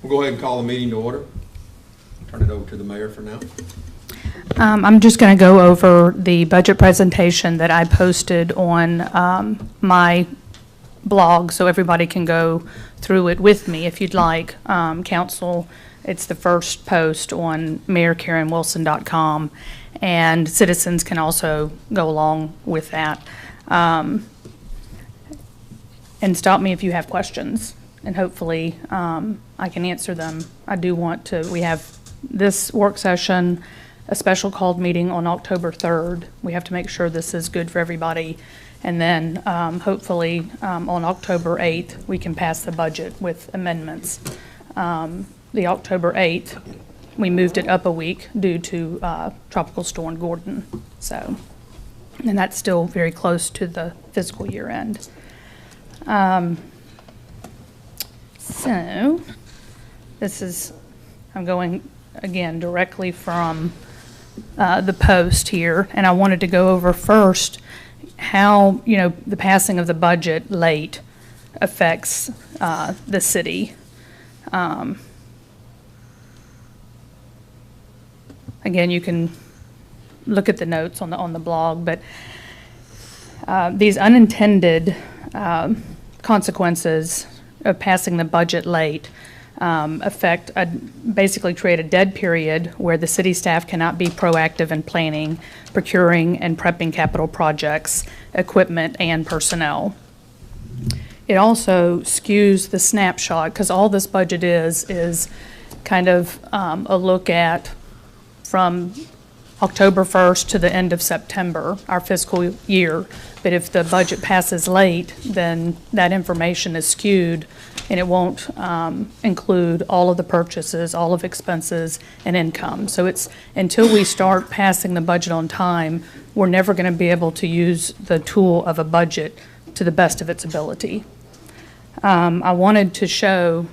We'll go ahead and call the meeting to order. Turn it over to the mayor for now. I'm just going to go over the budget presentation that I posted on my blog so everybody can go through it with me if you'd like. Council, it's the first post on mayorkarenwilson.com, and citizens can also go along with that. And stop me if you have questions, and hopefully I can answer them. I do want to, we have this work session, a special called meeting on October 3rd. We have to make sure this is good for everybody. And then hopefully on October 8th, we can pass the budget with amendments. The October 8th, we moved it up a week due to Tropical Storm Gordon. So, and that's still very close to the fiscal year end. So this is, I'm going again directly from the post here, and I wanted to go over first how, you know, the passing of the budget late affects the city. Again, you can look at the notes on the blog, but these unintended consequences of passing the budget late basically create a dead period where the city staff cannot be proactive in planning, procuring, and prepping capital projects, equipment, and personnel. It also skews the snapshot, because all this budget is kind of a look at from October 1st to the end of September, our fiscal year. But if the budget passes late, then that information is skewed, and it won't include all of the purchases, all of expenses, and income. So it's until we start passing the budget on time, we're never going to be able to use the tool of a budget to the best of its ability. I wanted to show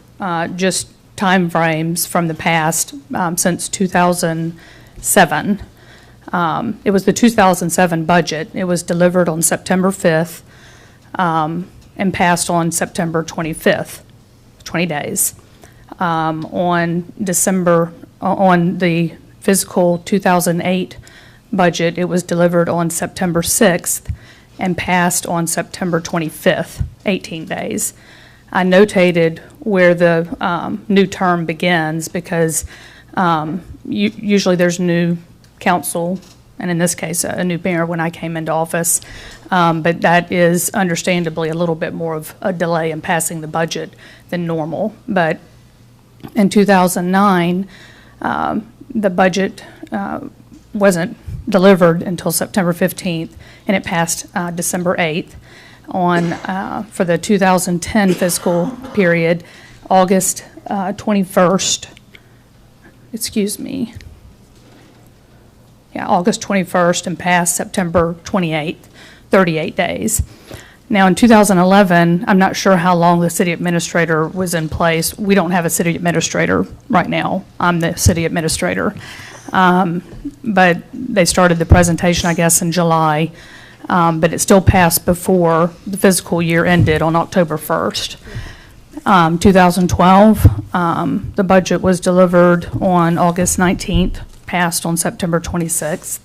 just time frames from the past since 2007. It was the 2007 budget. It was delivered on September 5th and passed on September 25th, 20 days. On the fiscal 2008 budget, it was delivered on September 6th and passed on September 25th, 18 days. I notated where the new term begins because usually there's new council, and in this case, a new mayor when I came into office. But that is understandably a little bit more of a delay in passing the budget than normal. But in 2009, the budget wasn't delivered until September 15th, and it passed December 8th. For the 2010 fiscal period, August 21st, August 21st and passed September 28th, 38 days. Now in 2011, I'm not sure how long the city administrator was in place. We don't have a city administrator right now. I'm the city administrator. But they started the presentation, I guess, in July, but it still passed before the fiscal year ended on October 1st. 2012, the budget was delivered on August 19th, passed on September 26th,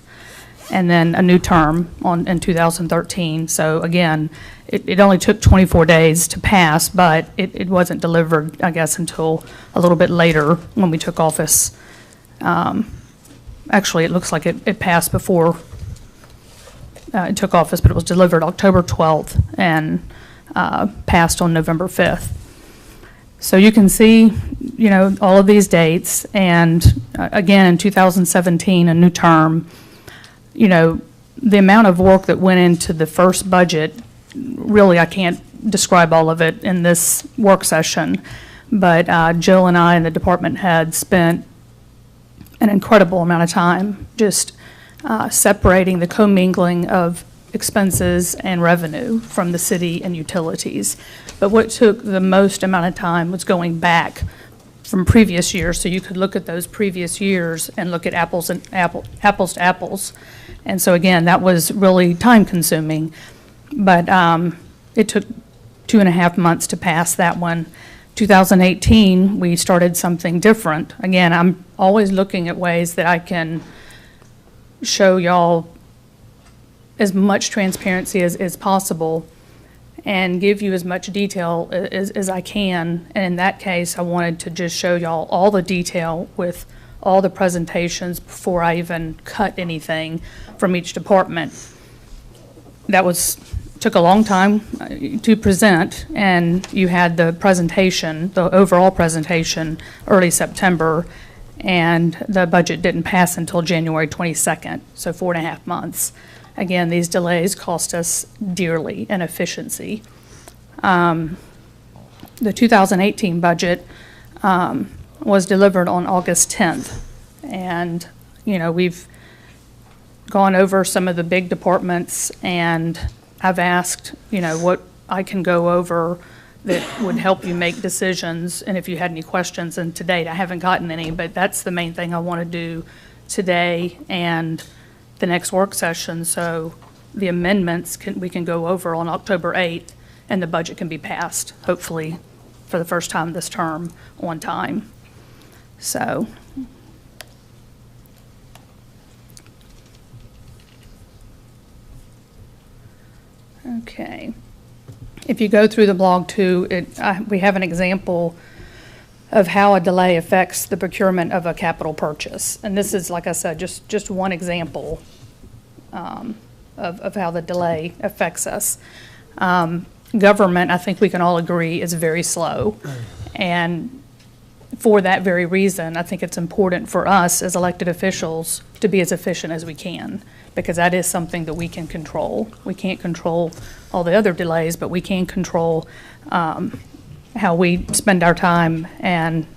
and then a new term in 2013. So again, it only took 24 days to pass, but it wasn't delivered, I guess, until a little bit later when we took office. Actually, it looks like it passed before it took office, but it was delivered October 12th and passed on November 5th. So you can see, you know, all of these dates, and again, in 2017, a new term, you know, the amount of work that went into the first budget, really I can't describe all of it in this work session, but Jill and I and the department head spent an incredible amount of time just separating the commingling of expenses and revenue from the city and utilities. But what took the most amount of time was going back from previous years, so you could look at those previous years and look at apples to apples. And so again, that was really time consuming, but it took 2.5 months to pass that one. 2018, we started something different. Again, I'm always looking at ways that I can show y'all as much transparency as possible and give you as much detail as I can. And in that case, I wanted to just show y'all all the detail with all the presentations before I even cut anything from each department. That took a long time to present, and you had the presentation, the overall presentation, early September, and the budget didn't pass until January 22nd, so 4.5 months. Again, these delays cost us dearly in efficiency. The 2018 budget was delivered on August 10th, and we've gone over some of the big departments, and I've asked what I can go over that would help you make decisions, and if you had any questions. And to date I haven't gotten any, but that's the main thing I want to do today and the next work session, so the amendments we can go over on October 8th, and the budget can be passed, hopefully, for the first time this term on time. So, okay. If you go through the blog too, we have an example of how a delay affects the procurement of a capital purchase. And this is, like I said, just one example of how the delay affects us. Government, I think we can all agree, is very slow. And for that very reason, I think it's important for us as elected officials to be as efficient as we can, because that is something that we can control. We can't control all the other delays, but we can control how we spend our time and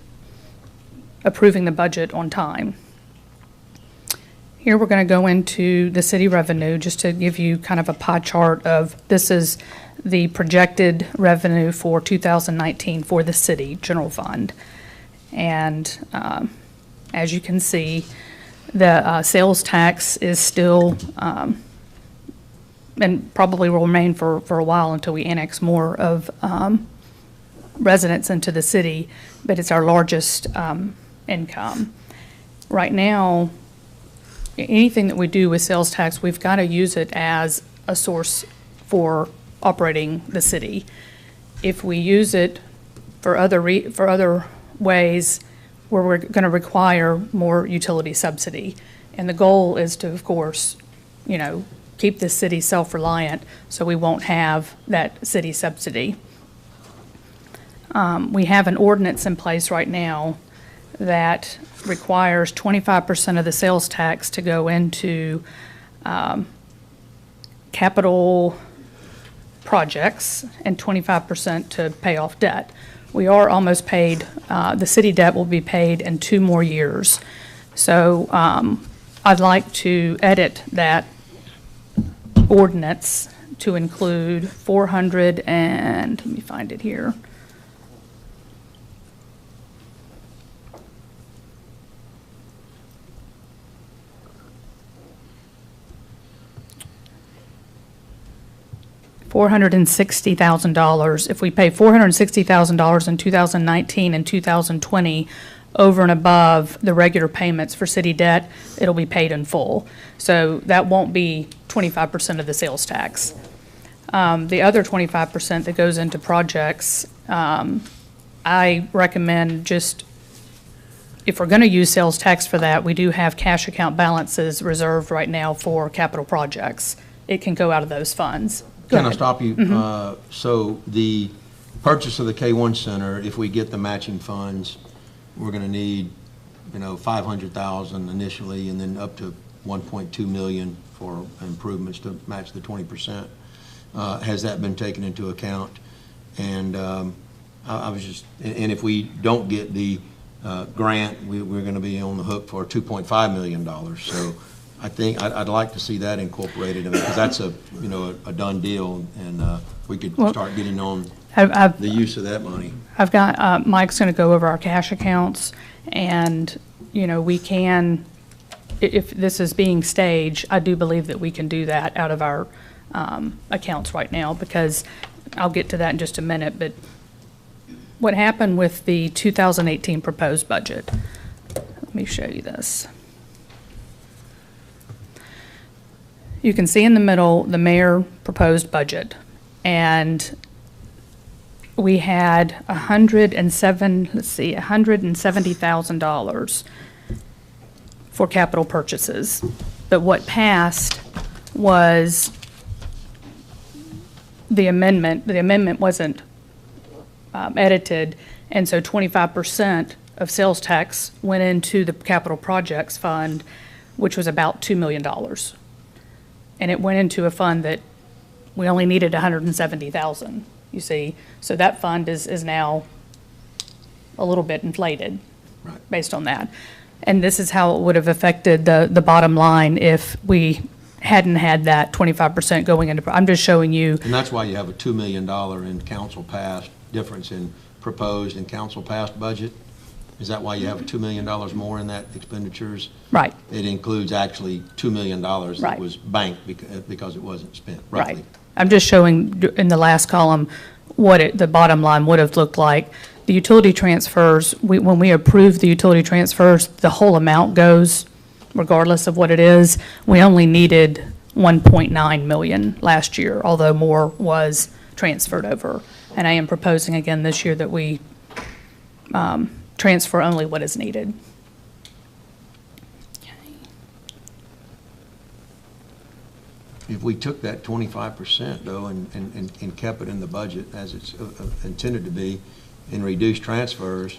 approving the budget on time. Here we're going to go into the city revenue just to give you kind of a pie chart of, this is the projected revenue for 2019 for the city general fund. And as you can see, the sales tax is still, and probably will remain for a while until we annex more of residents into the city, but it's our largest income. Right now, anything that we do with sales tax, we've got to use it as a source for operating the city. If we use it for other ways, where we're going to require more utility subsidy. And the goal is to, of course, keep the city self-reliant so we won't have that city subsidy. We have an ordinance in place right now that requires 25% of the sales tax to go into capital projects and 25% to pay off debt. We are almost paid, the city debt will be paid in 2 more years. So I'd like to edit that ordinance to include 400 and, let me find it here. $460,000. If we pay $460,000 in 2019 and 2020 over and above the regular payments for city debt, it'll be paid in full. So that won't be 25% of the sales tax. The other 25% that goes into projects, I recommend just, if we're going to use sales tax for that, we do have cash account balances reserved right now for capital projects. It can go out of those funds. Can I stop you? Mm-hmm. So the purchase of the K1 Center, if we get the matching funds, we're going to need, $500,000 initially, and then up to $1.2 million for improvements to match the 20%. Has that been taken into account? And I was just, and if we don't get the grant, we're going to be on the hook for $2.5 million. So I think I'd like to see that incorporated in it, because that's a done deal, and we could start getting on the use of that money. I've got Mike's going to go over our cash accounts, and we can, if this is being staged, I do believe that we can do that out of our accounts right now, because I'll get to that in just a minute, but what happened with the 2018 proposed budget. Let me show you this. You can see in the middle the mayor proposed budget, and we had $170,000 for capital purchases. But what passed was the amendment. The amendment wasn't edited, and so 25% of sales tax went into the capital projects fund, which was about $2 million. And it went into a fund that we only needed 170,000, you see. So that fund is now a little bit inflated based on that. And this is how it would have affected the bottom line if we hadn't had that 25% going into, I'm just showing you. And that's why you have a $2 million in council passed, difference in proposed and council passed budget? Is that why you have $2 million more in that expenditures? Right. It includes actually $2 million that Right. was banked because it wasn't spent, roughly. Right. I'm just showing in the last column what the bottom line would have looked like. The utility transfers, when we approve the utility transfers, the whole amount goes regardless of what it is. We only needed 1.9 million last year, although more was transferred over. And I am proposing again this year that we transfer only what is needed. If we took that 25% though and kept it in the budget as it's intended to be and reduced transfers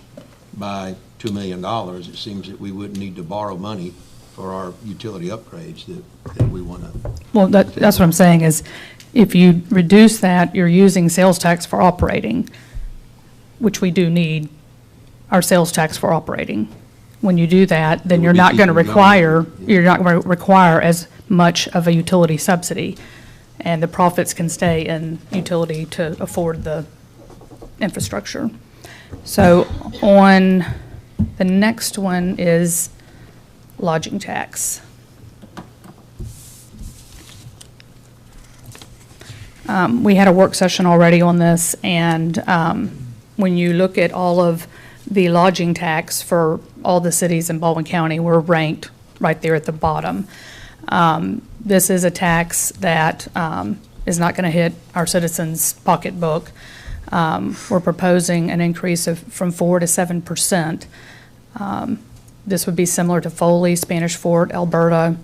by $2 million, it seems that we wouldn't need to borrow money for our utility upgrades that we want to. Well, that's what I'm saying is if you reduce that, you're using sales tax for operating, which we do need our sales tax for operating. When you do that, then you're not going to require, as much of a utility subsidy, and the profits can stay in utility to afford the infrastructure. So on the next one is lodging tax. We had a work session already on this, and when you look at all of the lodging tax for all the cities in Baldwin County, we're ranked right there at the bottom. This is a tax that is not going to hit our citizens' pocketbook. We're proposing an increase from 4 to 7%. This would be similar to Foley, Spanish Fort, Alberta.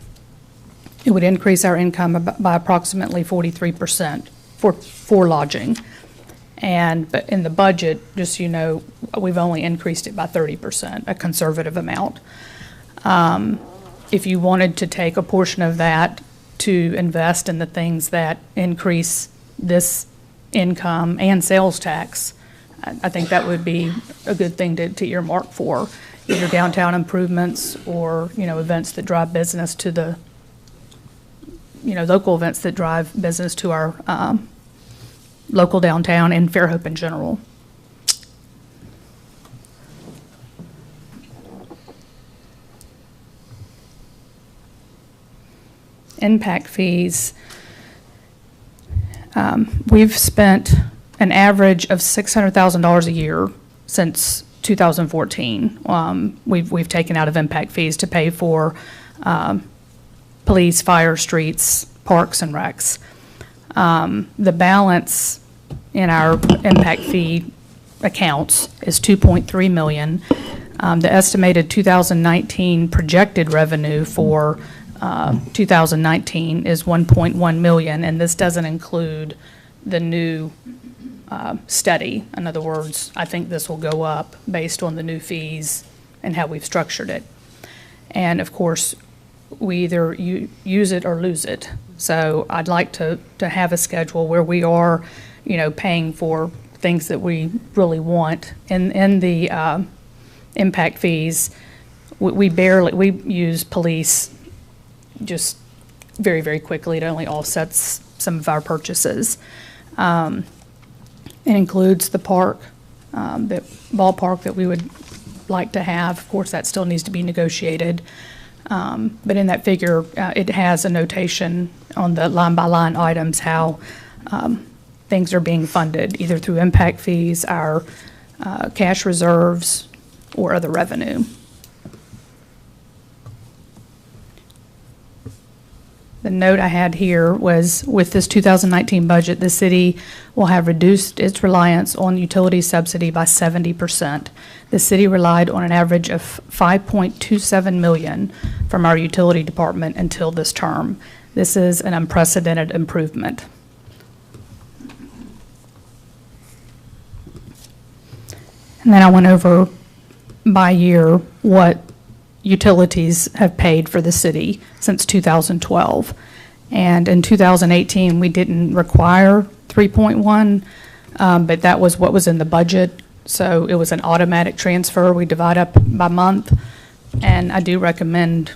It would increase our income by approximately 43% for lodging. But in the budget, just so you know, we've only increased it by 30%, a conservative amount. If you wanted to take a portion of that to invest in the things that increase this income and sales tax, I think that would be a good thing to earmark for, either downtown improvements or, events that drive business to the, local events that drive business to our local downtown and Fairhope in general. Impact fees. We've spent an average of $600,000 a year since 2014. We've taken out of impact fees to pay for police, fire, streets, parks, and recs. The balance in our impact fee accounts is $2.3 million. The estimated 2019 projected revenue for 2019 is $1.1 million, and this doesn't include the new study. In other words, I think this will go up based on the new fees and how we've structured it. And of course, we either use it or lose it. So I'd like to have a schedule where we are, paying for things that we really want. In the impact fees, we use police just very, very quickly. It only offsets some of our purchases. It includes the park, the ballpark that we would like to have. Of course, that still needs to be negotiated. But in that figure, it has a notation on the line-by-line items how things are being funded, either through impact fees, our cash reserves, or other revenue. The note I had here was, with this 2019 budget, the city will have reduced its reliance on utility subsidy by 70%. The city relied on an average of $5.27 million from our utility department until this term. This is an unprecedented improvement. And then I went over by year what utilities have paid for the city since 2012. And in 2018, we didn't require 3.1, but that was what was in the budget. So it was an automatic transfer. We divide up by month. And I do recommend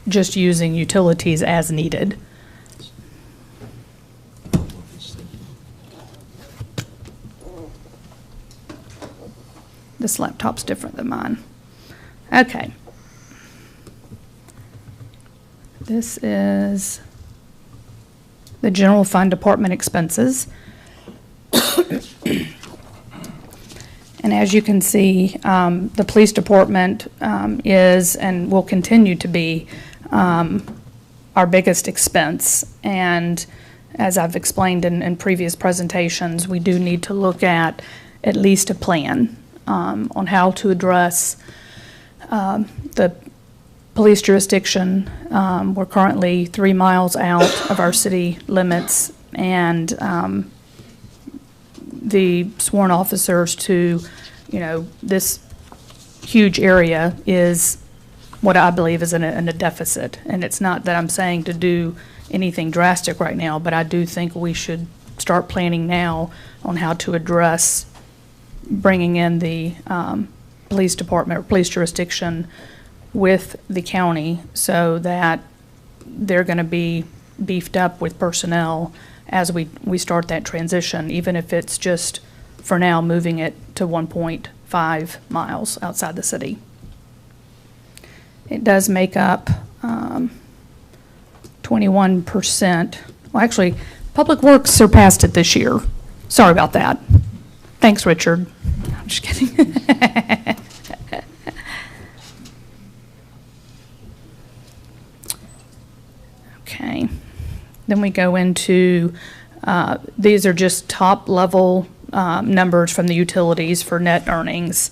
just using utilities as needed. This laptop's different than mine. Okay. This is the general fund department expenses. And as you can see, the police department is and will continue to be our biggest expense. And as I've explained in previous presentations, we do need to look at least a plan on how to address the police jurisdiction. We're currently 3 miles out of our city limits, and the sworn officers to, this huge area is what I believe is in a deficit. And it's not that I'm saying to do anything drastic right now, but I do think we should start planning now on how to address bringing in the police department or police jurisdiction with the county, so that they're going to be beefed up with personnel as we start that transition, even if it's just for now moving it to 1.5 miles outside the city. It does make up 21%. Well, actually, Public Works surpassed it this year. Sorry about that. Thanks, Richard. I'm just kidding. Okay, then we go into, these are just top level numbers from the utilities for net earnings.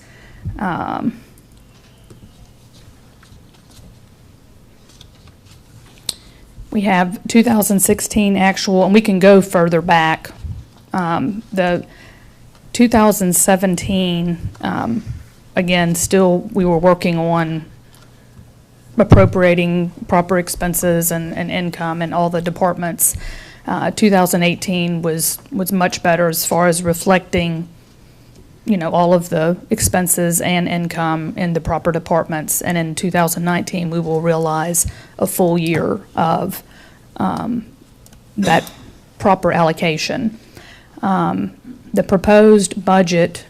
We have 2016 actual, and we can go further back. The 2017, again, still we were working on appropriating proper expenses and income in all the departments. 2018 was much better as far as reflecting, all of the expenses and income in the proper departments. And in 2019, we will realize a full year of that proper allocation. The proposed budget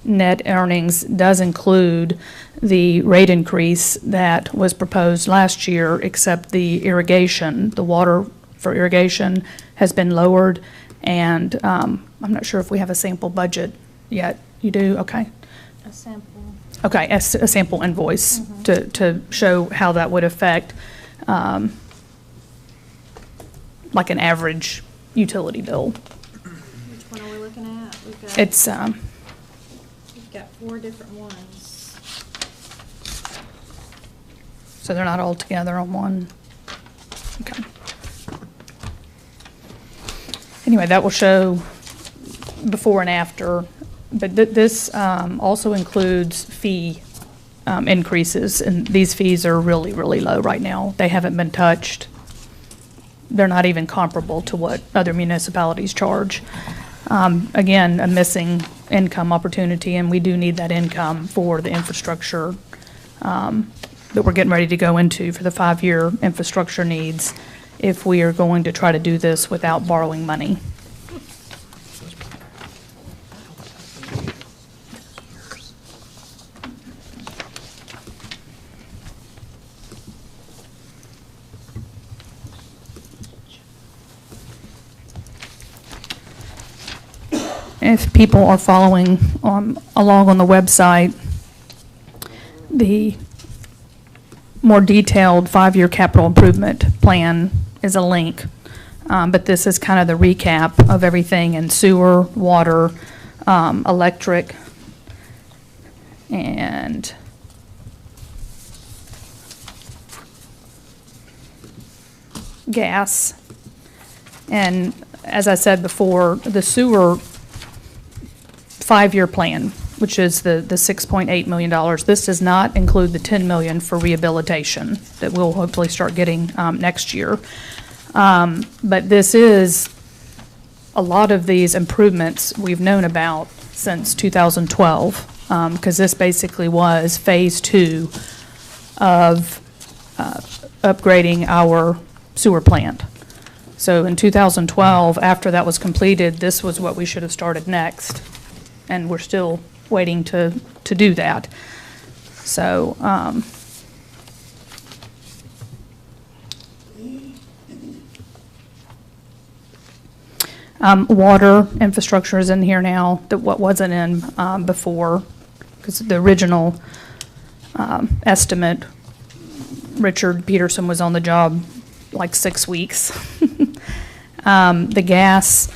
net earnings does include the rate increase that was proposed last year, except the irrigation, the water for irrigation has been lowered, and I'm not sure if we have a sample budget yet. You do? Okay. A sample. Okay, a sample invoice to show how that would affect like an average utility bill. Which one are we looking at? We've got 4 different ones. So they're not all together on one. Okay. Anyway, that will show before and after, but this also includes fee increases, and these fees are really, really low right now. They haven't been touched. They're not even comparable to what other municipalities charge. Again, a missing income opportunity, and we do need that income for the infrastructure that we're getting ready to go into for the 5-year infrastructure needs if we are going to try to do this without borrowing money. if people are following along on the website, the more detailed 5-year capital improvement plan is a link. But this is kind of the recap of everything in sewer, water, electric, and gas. And as I said before, the sewer 5-year plan, which is the $6.8 million, this does not include the $10 million for rehabilitation that we'll hopefully start getting next year. But this is, a lot of these improvements we've known about since 2012, because this basically was phase 2 of upgrading our sewer plant. So in 2012, after that was completed, this was what we should have started next, and we're still waiting to do that. So, water infrastructure is in here now, that what wasn't in before, because the original estimate, Richard Peterson was on the job like 6 weeks. The gas,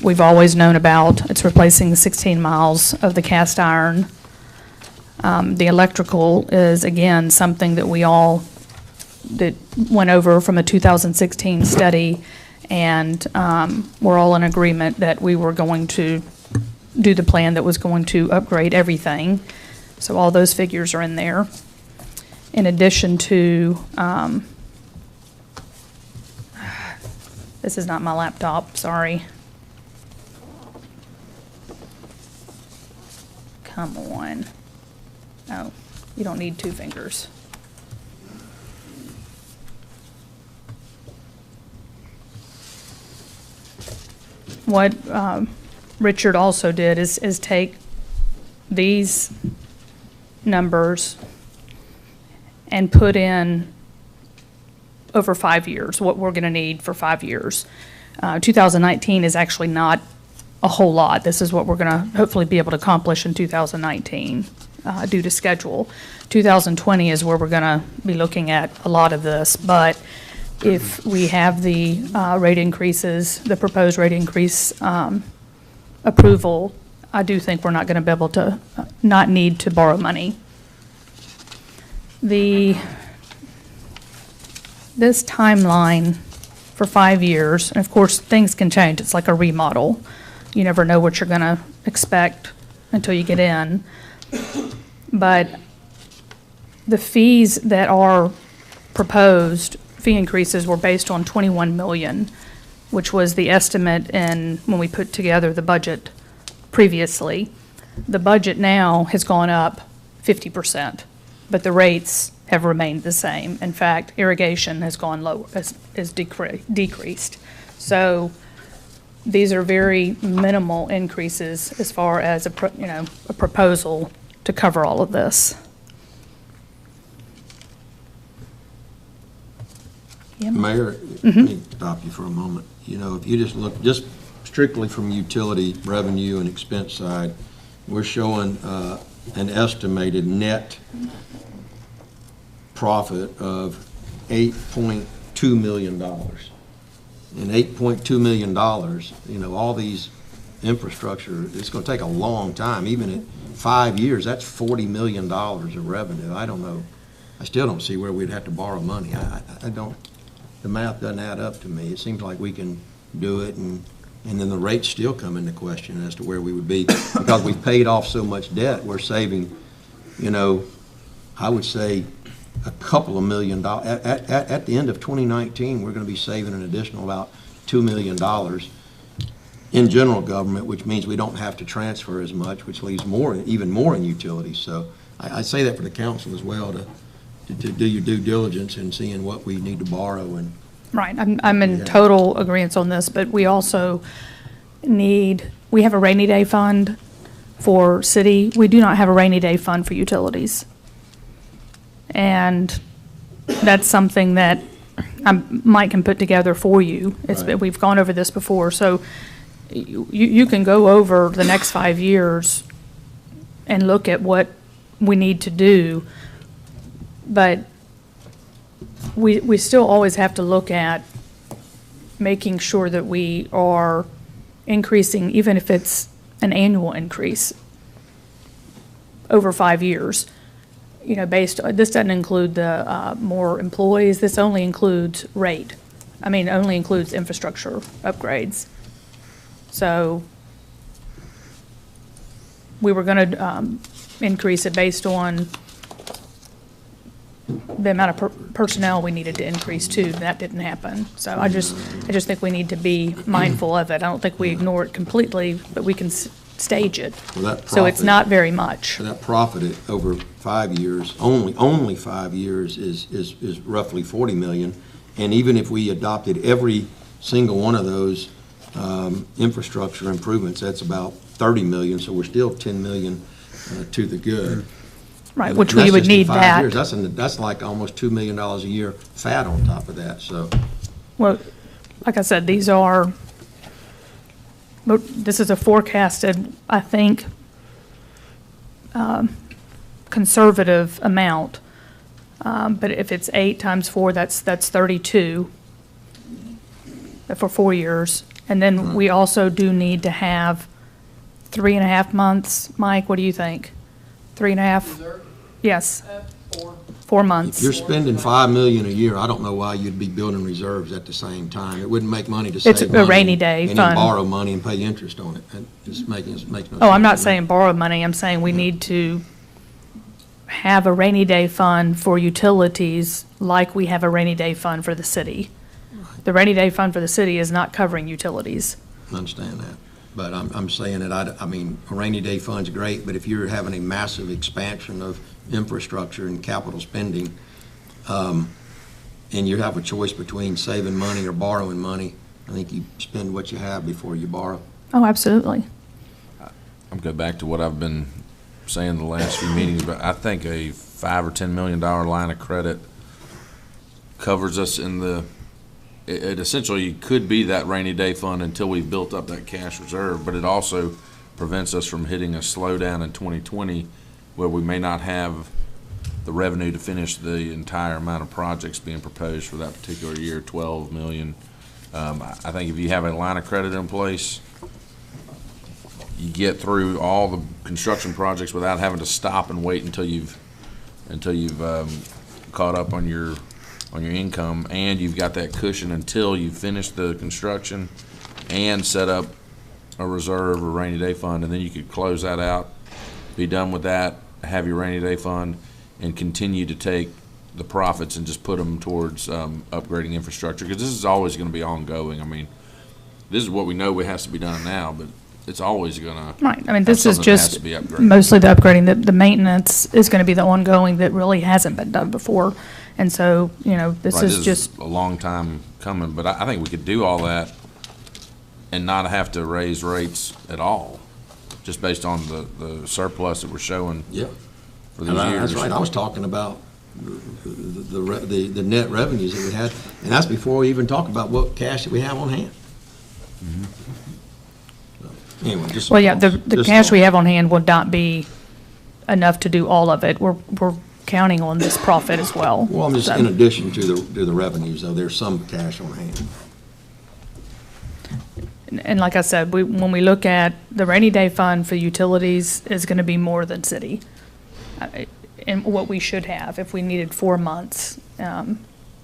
we've always known about. It's replacing the 16 miles of the cast iron. The electrical is, again, something that that went over from a 2016 study, and we're all in agreement that we were going to do the plan that was going to upgrade everything. So all those figures are in there. In addition to, this is not my laptop, sorry. Come on. Oh, you don't need 2 fingers. What Richard also did is take these numbers and put in over 5 years, what we're going to need for 5 years. 2019 is actually not a whole lot. This is what we're going to hopefully be able to accomplish in 2019 due to schedule. 2020 is where we're going to be looking at a lot of this, but if we have the rate increases, the proposed rate increase approval, I do think we're not going to be able to not need to borrow money. This timeline for 5 years, and of course things can change, it's like a remodel. You never know what you're going to expect until you get in. But the fees that are proposed, fee increases, were based on 21 million, which was the estimate when we put together the budget previously. The budget now has gone up 50%, but the rates have remained the same. In fact, irrigation has gone lower, is decreased. So these are very minimal increases as far as a proposal to cover all of this. Yeah. Mayor, let me stop you for a moment. You know, if you just look just strictly from utility revenue and expense side, we're showing an estimated net profit of $8.2 million. And $8.2 million, you know, all these infrastructure, it's going to take a long time. Even at 5 years, that's $40 million of revenue. I don't know. I still don't see where we'd have to borrow money. I don't, the math doesn't add up to me. It seems like we can do it, and then the rates still come into question as to where we would be. Because we've paid off so much debt, we're saving, you know, I would say a couple of $1 million. At the end of 2019, we're going to be saving an additional about $2 million in general government, which means we don't have to transfer as much, which leaves even more in utilities. So I say that for the council as well, to do your due diligence in seeing what we need to borrow. And right, I'm in total agreement on this, but we also we have a rainy day fund for city. We do not have a rainy day fund for utilities. And that's something that Mike can put together for you. Right. We've gone over this before. So you can go over the next 5 years and look at what we need to do, but we still always have to look at making sure that we are increasing, even if it's an annual increase over 5 years. You know, this doesn't include the more employees, this only includes only includes infrastructure upgrades. So we were gonna increase it based on the amount of personnel we needed to increase too. That didn't happen. So I just think we need to be mindful of it. I don't think we ignore it completely, but we can stage it. Well, that So it's profit- not very much. That profit over 5 years, only 5 years is roughly 40 million. And even if we adopted every single one of those infrastructure improvements, that's about 30 million, so we're still 10 million to the good. Right, And which that's we would just in need 5 that. years. That's like almost $2 million a year fat on top of that, so. Well, like I said, this is a forecasted, I think, conservative amount. But if it's 8 times 4, that's 32 for 4 years. And then we also do need to have 3.5 months. Mike, what do you think? 3.5? Yes. 4 months. If you're spending 5 million a year, I don't know why you'd be building reserves at the same time. It wouldn't make money to It's save a money. rainy day And then fund. borrow money and pay interest on it. That just makes no sense. Oh, I'm not to me. saying borrow money. I'm saying we need to have a rainy day fund for utilities like we have a rainy day fund for the city. The rainy day fund for the city is not covering utilities. I understand that. But I'm saying that, I mean, a rainy day fund's great, but if you're having a massive expansion of infrastructure and capital spending, and you have a choice between saving money or borrowing money, I think you spend what you have before you borrow. Oh, absolutely. I'm going back to what I've been saying the last few meetings, but I think a $5 or $10 million line of credit covers us it essentially could be that rainy day fund until we've built up that cash reserve, but it also prevents us from hitting a slowdown in 2020 where we may not have the revenue to finish the entire amount of projects being proposed for that particular year, 12 million. I think if you have a line of credit in place, you get through all the construction projects without having to stop and wait until you've caught up on your income, and you've got that cushion until you finish the construction and set up a reserve or rainy day fund, and then you could close that out, be done with that, have your rainy day fund, and continue to take the profits and just put them towards upgrading infrastructure, because this is always going to be ongoing. I mean, this is what we know has to be done now, but it's always going to. Right. I mean, this is just be upgraded. mostly the upgrading. The maintenance is going to be the ongoing that really hasn't been done before. And so, this Right, is just, a long time coming, but I think we could do all that and not have to raise rates at all, just based on the surplus that we're showing Yep. for these years. That's right. I was talking about the net revenues that we had, and that's before we even talk about what cash that we have on hand. So, anyway, just. well, yeah, the just cash we thoughts. have on hand will not be enough to do all of it. We're counting on this profit as well. Well, I'm just, So- in addition to the revenues, though, there's some cash on hand. And like I said, when we look at the rainy day fund for utilities is going to be more than city. And what we should have if we needed 4 months.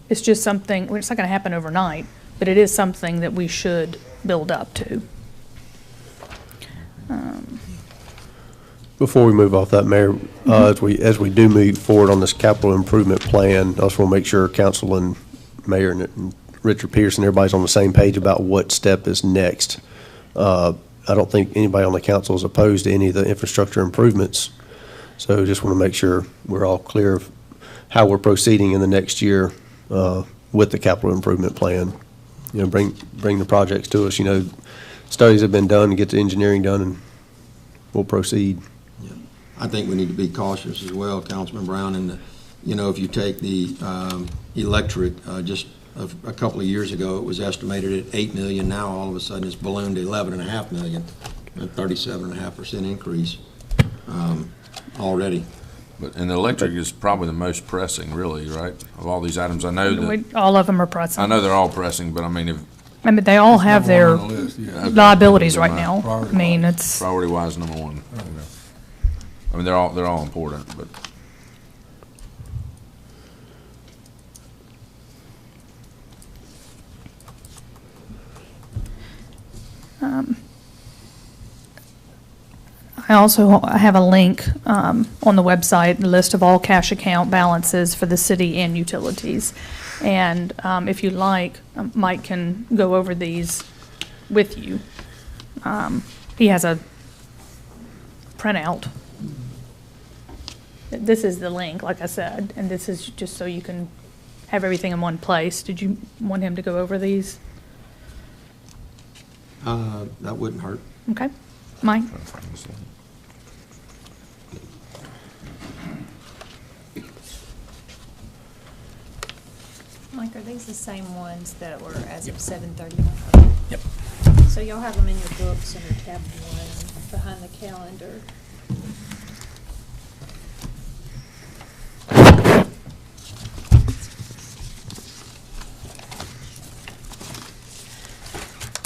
It's just something, well, it's not going to happen overnight, but it is something that we should build up to. Before we move off that, Mayor, as we do move forward on this capital improvement plan, I just want to make sure council and Mayor and Richard Pearson, everybody's on the same page about what step is next. I don't think anybody on the council is opposed to any of the infrastructure improvements. So just want to make sure we're all clear of how we're proceeding in the next year with the capital improvement plan. Bring the projects to us. Studies have been done, get the engineering done, and we'll proceed. I think we need to be cautious as well, Councilman Brown, and, if you take the electric, just a couple of years ago, it was estimated at 8 million. Now, all of a sudden, it's ballooned to 11.5 million, a 37.5% increase already. And the electric is probably the most pressing, really, right? Of all these items, I know that, All of them are pressing. I know they're all pressing, but I mean, if I mean, they all have their Okay. liabilities right They're now. I mean, it's, priority-wise, number one. I mean, they're all important, but. I have a link on the website, a list of all cash account balances for the city and utilities. And if you like, Mike can go over these with you. He has a printout. This is the link, like I said, and this is just so you can have everything in one place. Did you want him to go over these? That wouldn't hurt. Okay. Mike? Mike, are these the same ones that were as of 7/31? Yep. So y'all have them in your books under tab 1 behind the calendar.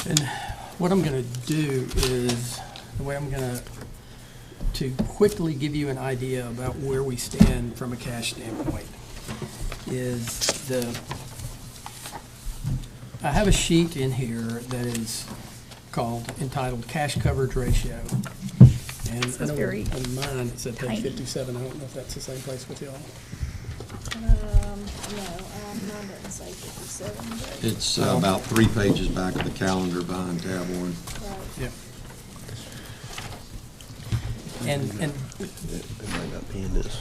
And what I'm going to do is, the way I'm going to quickly give you an idea about where we stand from a cash standpoint, is I have a sheet in here that is called, entitled Cash Coverage Ratio. And I know very on mine, it said tiny. page 57. I don't know if that's the same place with y'all. No, mine doesn't say 57, but, It's about 3 pages back of the calendar behind tab 1. right. Yeah. And It might not be in this.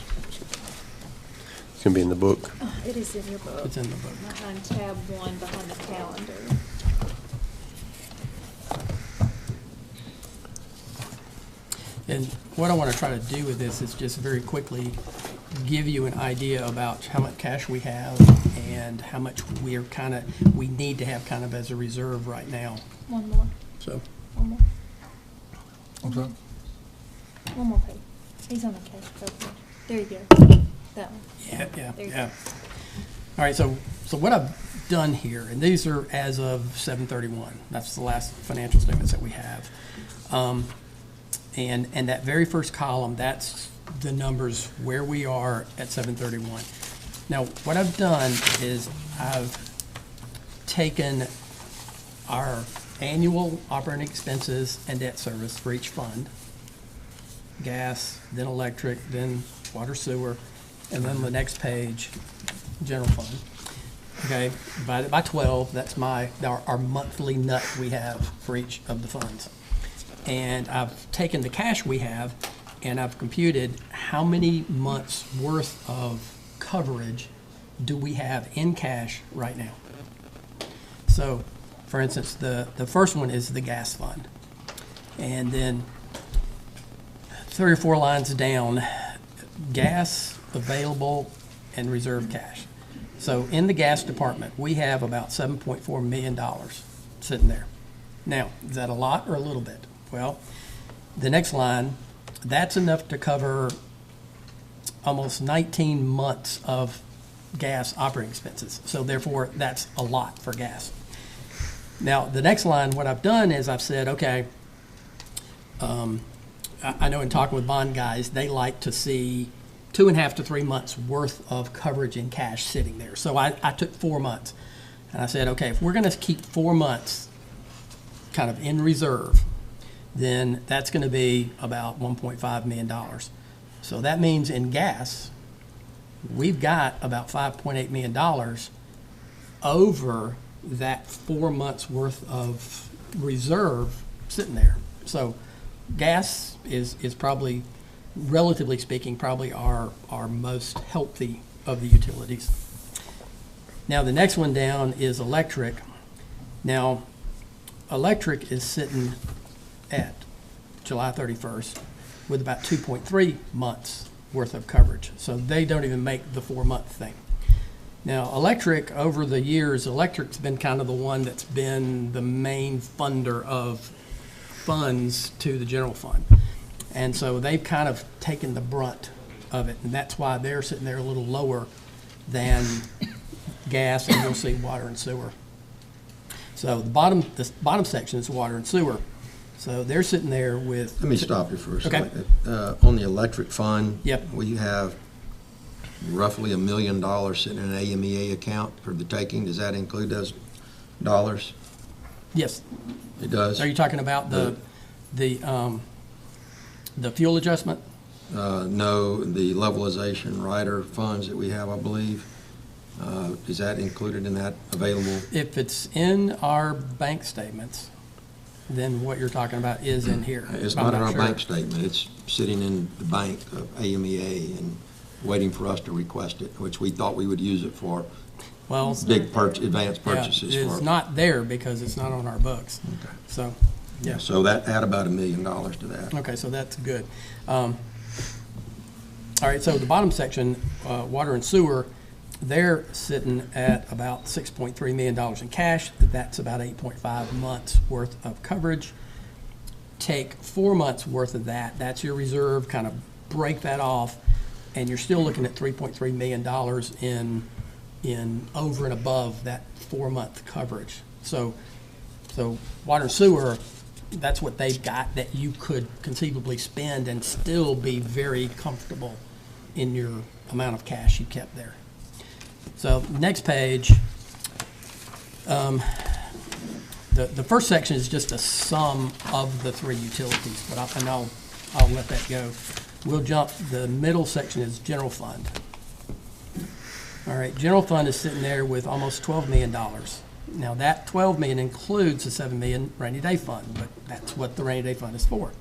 It's gonna be in the book. It is in your book. it's in the book. Behind tab 1, behind the calendar. And what I want to try to do with this is just very quickly give you an idea about how much cash we have and how much we need to have kind of as a reserve right now. One more, So, one more. What's that? One more page. He's on the cash coverage. There you go. That one. yeah. There you Yeah. go. All right, so what I've done here, and these are as of 7/31. That's the last financial statements that we have. And that very first column, that's the numbers where we are at 7/31. Now, what I've done is I've taken our annual operating expenses and debt service for each fund, gas, then electric, then water sewer, and then the next page, general fund. Okay, divided by 12, that's our monthly nut we have for each of the funds. And I've taken the cash we have and I've computed how many months worth of coverage do we have in cash right now. So, for instance, the first one is the gas fund. And then 3 or 4 lines down, gas available and reserve cash. So in the gas department, we have about $7.4 million sitting there. Now, is that a lot or a little bit? Well, the next line, that's enough to cover almost 19 months of gas operating expenses. So therefore, that's a lot for gas. Now, the next line, what I've done is I've said, okay, I know in talking with bond guys, they like to see 2.5 to 3 months worth of coverage in cash sitting there. So I took 4 months. And I said, okay, if we're going to keep 4 months kind of in reserve, then that's going to be about $1.5 million. So that means in gas, we've got about $5.8 million over that 4 months worth of reserve sitting there. So gas is probably, relatively speaking, probably our most healthy of the utilities. Now the next one down is electric. Now electric is sitting at July 31st with about 2.3 months worth of coverage. So they don't even make the 4 month thing. Now, electric, over the years, electric's been kind of the one that's been the main funder of funds to the general fund. And so they've kind of taken the brunt of it, and that's why they're sitting there a little lower than gas, and you'll see water and sewer. So the bottom section is water and sewer. So they're sitting there with. Let me stop you for a Okay. second. On the electric fund. Yep. We have roughly $1 million sitting in an AMEA account for the taking. Does that include those dollars? Yes. It does? Are you talking about the fuel adjustment? No, the levelization rider funds that we have, I believe. Is that included in that available? If it's in our bank statements, then what you're talking about is in here. It's I'm not in our sure. bank statement. It's sitting in the bank of AMEA and waiting for us to request it, which we thought we would use it for Well, big advanced yeah, purchases. it's for. not there because it's not on our books. Okay. So, yeah. So that add about $1 million to that. Okay, so that's good. All right, so the bottom section, water and sewer, they're sitting at about $6.3 million in cash. That's about 8.5 months worth of coverage. Take 4 months worth of that. That's your reserve. Kind of break that off, and you're still looking at $3.3 million in over and above that 4-month coverage. So water and sewer, that's what they've got that you could conceivably spend and still be very comfortable in your amount of cash you kept there. So next page, the first section is just a sum of the three utilities, but I'll let that go. We'll jump, the middle section is general fund. All right, general fund is sitting there with almost $12 million. Now that 12 million includes the 7 million rainy day fund, but that's what the rainy day fund is for.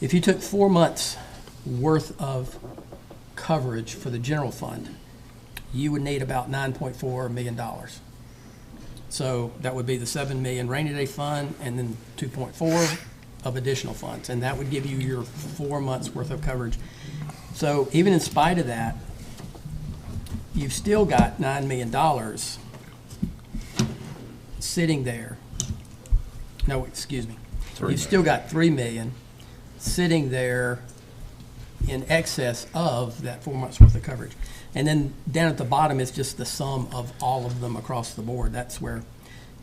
If you took 4 months worth of coverage for the general fund, you would need about $9.4 million. So that would be the 7 million rainy day fund and then 2.4 of additional funds. And that would give you your 4 months worth of coverage. So even in spite of that, you've still got $9 million sitting there. No, excuse me. You've still got $3 million sitting there in excess of that 4 months worth of coverage. And then down at the bottom is just the sum of all of them across the board. That's where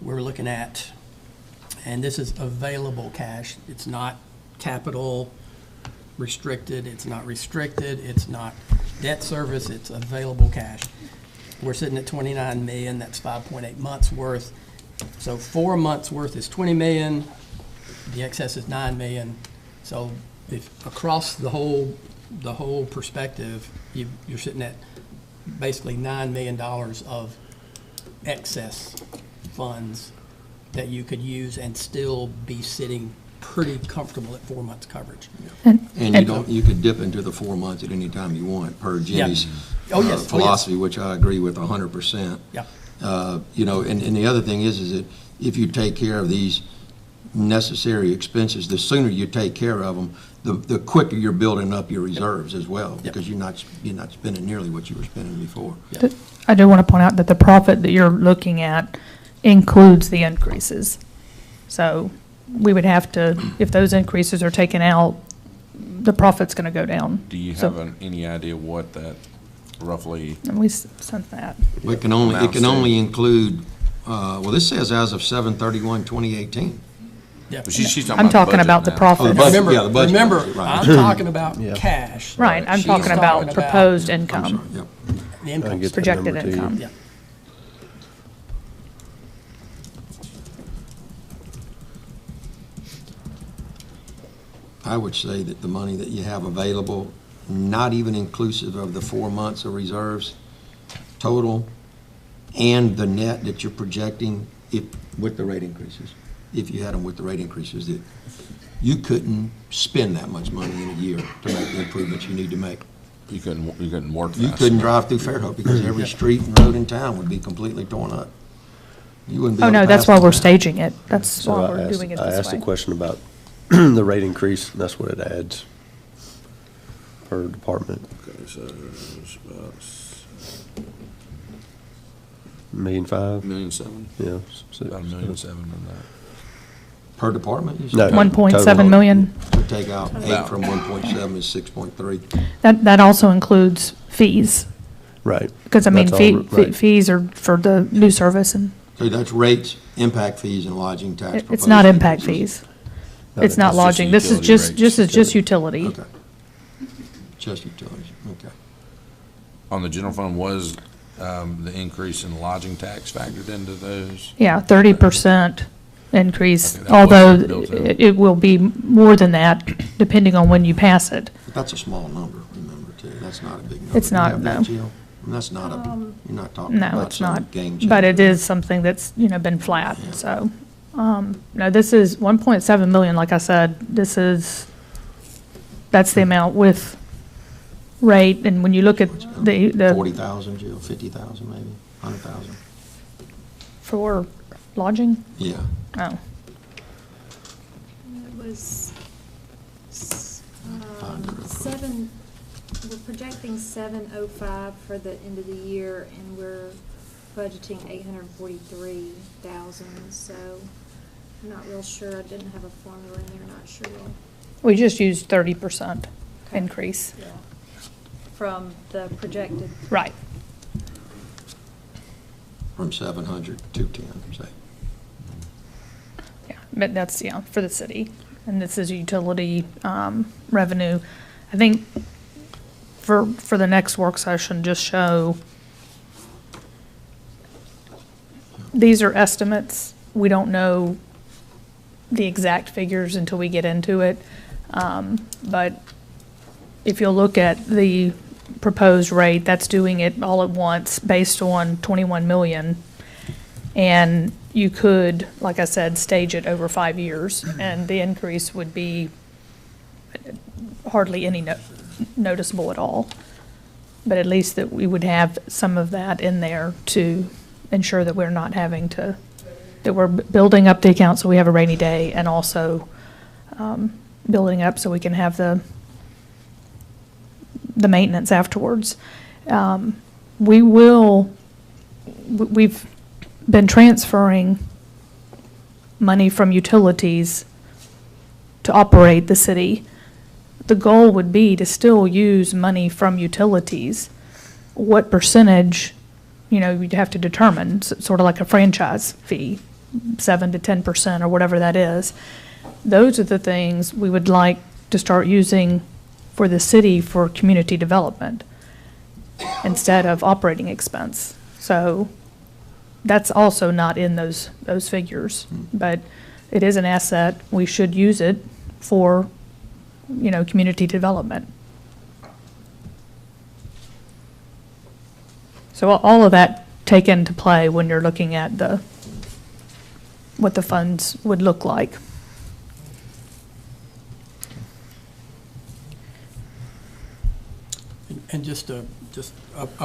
we're looking at. And this is available cash. It's not capital restricted. It's not restricted. It's not debt service. It's available cash. We're sitting at 29 million. That's 5.8 months worth. So 4 months worth is 20 million. The excess is 9 million. So if across the whole perspective, you're sitting at basically $9 million of excess funds that you could use and still be sitting pretty comfortable at 4 months coverage. And you could dip into the 4 months at any time you want, per Jimmy's philosophy, which I agree with 100%. Yeah. And the other thing is that if you take care of these necessary expenses, the sooner you take care of them, the quicker you're building up your reserves as well, because you're not spending nearly what you were spending before. I do want to point out that the profit that you're looking at includes the increases. So we would have to, if those increases are taken out, the profit's going to go down. Do you So- have any idea what that roughly? And we sent that. It can only include, this says as of 7/31/2018. Yeah. But she's I'm talking about the profit. the budget, Remember, yeah, the budget, remember, right. I'm talking about Yeah. cash. Right, I'm She's talking about about- proposed I'm income, sorry, yep. The I'll income. get that projected number to you. income. Yeah. I would say that the money that you have available, not even inclusive of the 4 months of reserves total, and the net that you're projecting with the rate increases, if you had them with the rate increases, that you couldn't spend that much money in a year to make the improvements you need to make. You couldn't work fast. You couldn't drive through Fairhope because every street and road in town would be completely torn up. You wouldn't be Oh, able to no, that's pass why them we're down. staging it. That's So why we're doing it I this asked a way. question about the rate increase, and that's what it adds per department. Okay, so it's about 1.5 million, Million seven, yeah. about a million seven on that. Per department, you No. said? 1.7 million. We take out 8 from 1.7 is 6.3. That also includes fees, Right. because I mean, That's all right. fees are for the new service, and So that's rates, impact fees, and lodging tax. it's proposed not impact increases. fees. No, It's not that's just lodging. This is utility just, rates. this is just utility. Okay. Just utilities, okay. On the general fund, was the increase in lodging tax factored into those? Yeah, 30% increase, Okay, that although wasn't built in. it will be more than that depending on when you pass it. But that's a small number, remember, too. That's not a big number. It's Do you not, have that, no. Jill? And that's not a, you're not talking No, about it's some not. game But it changer. is something that's, been flat, Yeah. so. No, this is 1.7 million, like I said, that's the amount with rate, and when you look at the 40,000, Jill, 50,000 maybe, 100,000? for lodging, Yeah. oh, It was, 500. we're projecting 705 for the end of the year, and we're budgeting 843,000, so I'm not real sure. I didn't have a formula in there, not sure. we just used 30% increase. Yeah. From the projected. Right. From 700 to 10, say. Yeah, but that's, for the city, and this is utility revenue. I think for the next work session, just show, these are estimates. We don't know the exact figures until we get into it. But if you'll look at the proposed rate, that's doing it all at once based on 21 million. And you could, like I said, stage it over 5 years, and the increase would be hardly any noticeable at all. But at least that we would have some of that in there to ensure that we're not having to, that we're building up the account so we have a rainy day, and also building up so we can have the maintenance afterwards. We've been transferring money from utilities to operate the city. The goal would be to still use money from utilities. What percentage, you'd have to determine, sort of like a franchise fee, 7 to 10% or whatever that is. Those are the things we would like to start using for the city for community development instead of operating expense. So that's also not in those figures, but it is an asset. We should use it for, community development. So all of that take into play when you're looking at what the funds would look like. And just a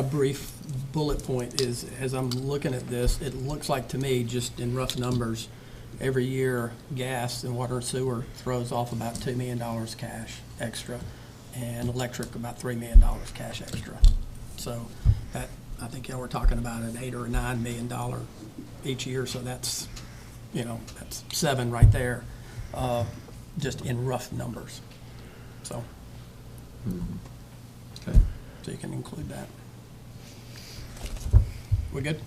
brief bullet point is, as I'm looking at this, it looks like to me, just in rough numbers, every year, gas and water and sewer throws off about $2 million cash extra, and electric about $3 million cash extra. So that, I think y'all were talking about an $8 or $9 million each year, so that's, that's 7 right there, just in rough numbers. So, Okay. so you can include that. We good?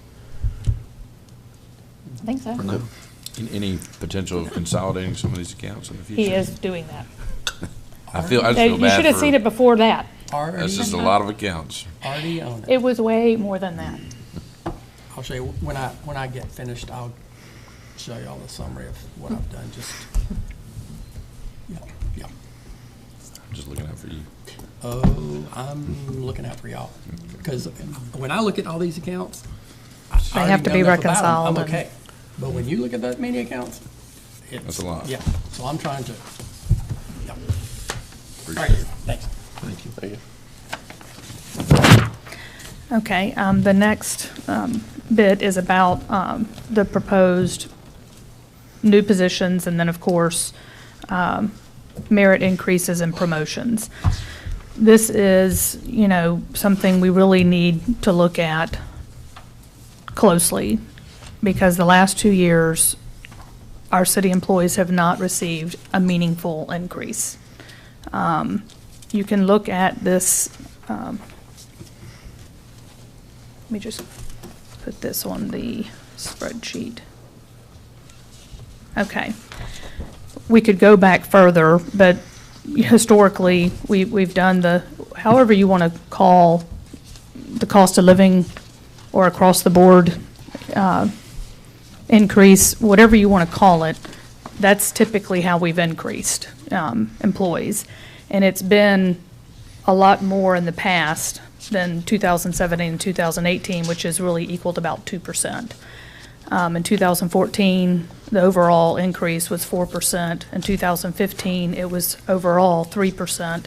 I think so. For now. Any potential of consolidating some of these accounts in the future? He is doing that. I just feel You bad should have seen it before that. That's just a lot of accounts. Already own it. It was way more than that. I'll show you, when I get finished, I'll show you all the summary of what I've done, just, yeah. I'm just looking out for you. Oh, I'm looking out for y'all, because when I look at all these accounts, They I have to already be know enough about 'em. reconciled I'm and- okay, but when you look at that many accounts, it's. That's a lot. Yeah, so I'm trying to, yeah. All Appreciate right, it. thanks. Thank you. Okay, the next bit is about the proposed new positions, and then, of course, merit increases and promotions. This is, something we really need to look at closely, because the last 2 years, our city employees have not received a meaningful increase. You can look at this, let me just put this on the spreadsheet. Okay. We could go back further, but historically, we've done the, however you want to call the cost of living or across the board increase, whatever you want to call it, that's typically how we've increased employees. And it's been a lot more in the past than 2017 and 2018, which is really equaled about 2%. In 2014, the overall increase was 4%. In 2015, it was overall 3%.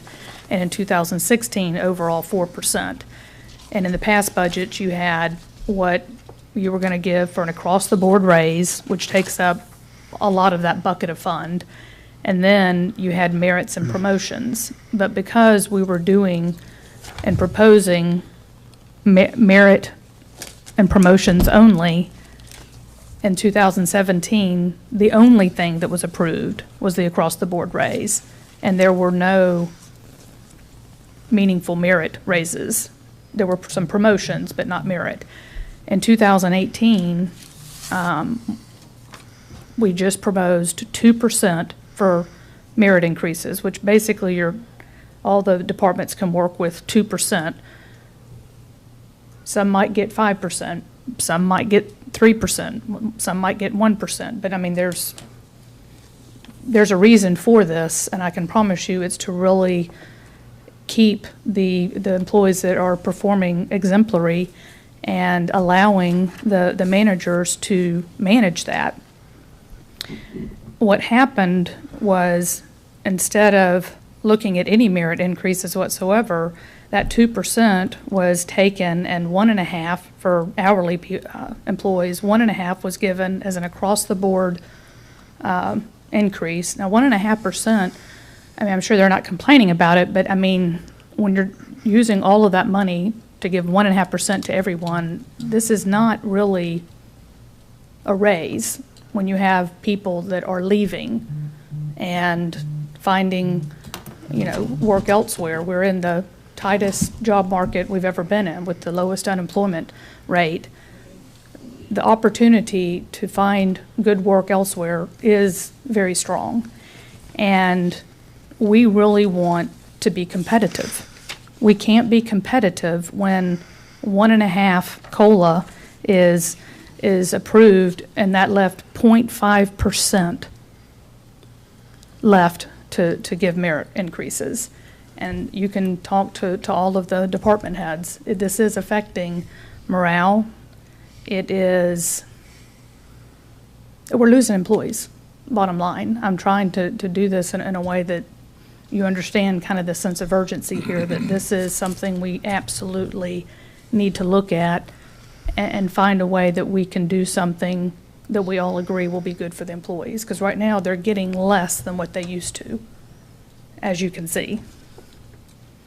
And in 2016, overall 4%. And in the past budget, you had what you were going to give for an across-the-board raise, which takes up a lot of that bucket of fund. And then you had merits and promotions. But because we were doing and proposing merit and promotions only, in 2017, the only thing that was approved was the across-the-board raise. And there were no meaningful merit raises. There were some promotions, but not merit. In 2018, we just proposed 2% for merit increases, which basically all the departments can work with 2%. Some might get 5%, some might get 3%, some might get 1%, but I mean, there's a reason for this, and I can promise you it's to really keep the employees that are performing exemplary and allowing the managers to manage that. What happened was, instead of looking at any merit increases whatsoever, that 2% was taken, and 1.5% for hourly employees, 1.5% was given as an across-the-board increase. Now, 1.5%, I mean, I'm sure they're not complaining about it, but I mean, when you're using all of that money to give 1.5% to everyone, this is not really a raise when you have people that are leaving and finding, work elsewhere. We're in the tightest job market we've ever been in, with the lowest unemployment rate. The opportunity to find good work elsewhere is very strong. And we really want to be competitive. We can't be competitive when 1.5 COLA is approved, and that left 0.5% left to give merit increases. And you can talk to all of the department heads. This is affecting morale. We're losing employees, bottom line. I'm trying to do this in a way that you understand kind of the sense of urgency here, that this is something we absolutely need to look at and find a way that we can do something that we all agree will be good for the employees. Because right now, they're getting less than what they used to, as you can see.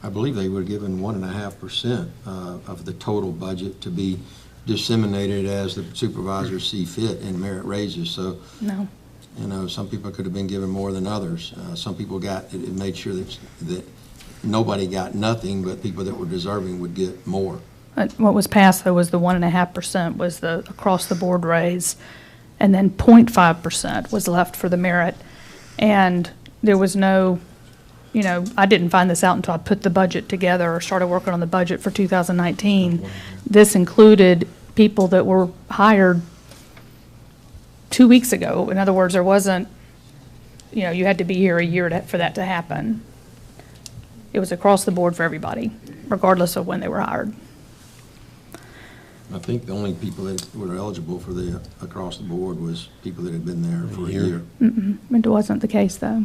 I believe they were given 1.5% of the total budget to be disseminated as the supervisors see fit in merit raises. So, No. Some people could have been given more than others. Some people it made sure that nobody got nothing, but people that were deserving would get more. What was passed, though, was the 1.5% was the across-the-board raise, and then 0.5% was left for the merit. And there was no, I didn't find this out until I put the budget together or started working on the budget for 2019. This included people that were hired 2 weeks ago. In other words, there wasn't, you had to be here a year for that to happen. It was across the board for everybody, regardless of when they were hired. I think the only people that were eligible for the across the board was people that had been there for a year. It wasn't the case, though.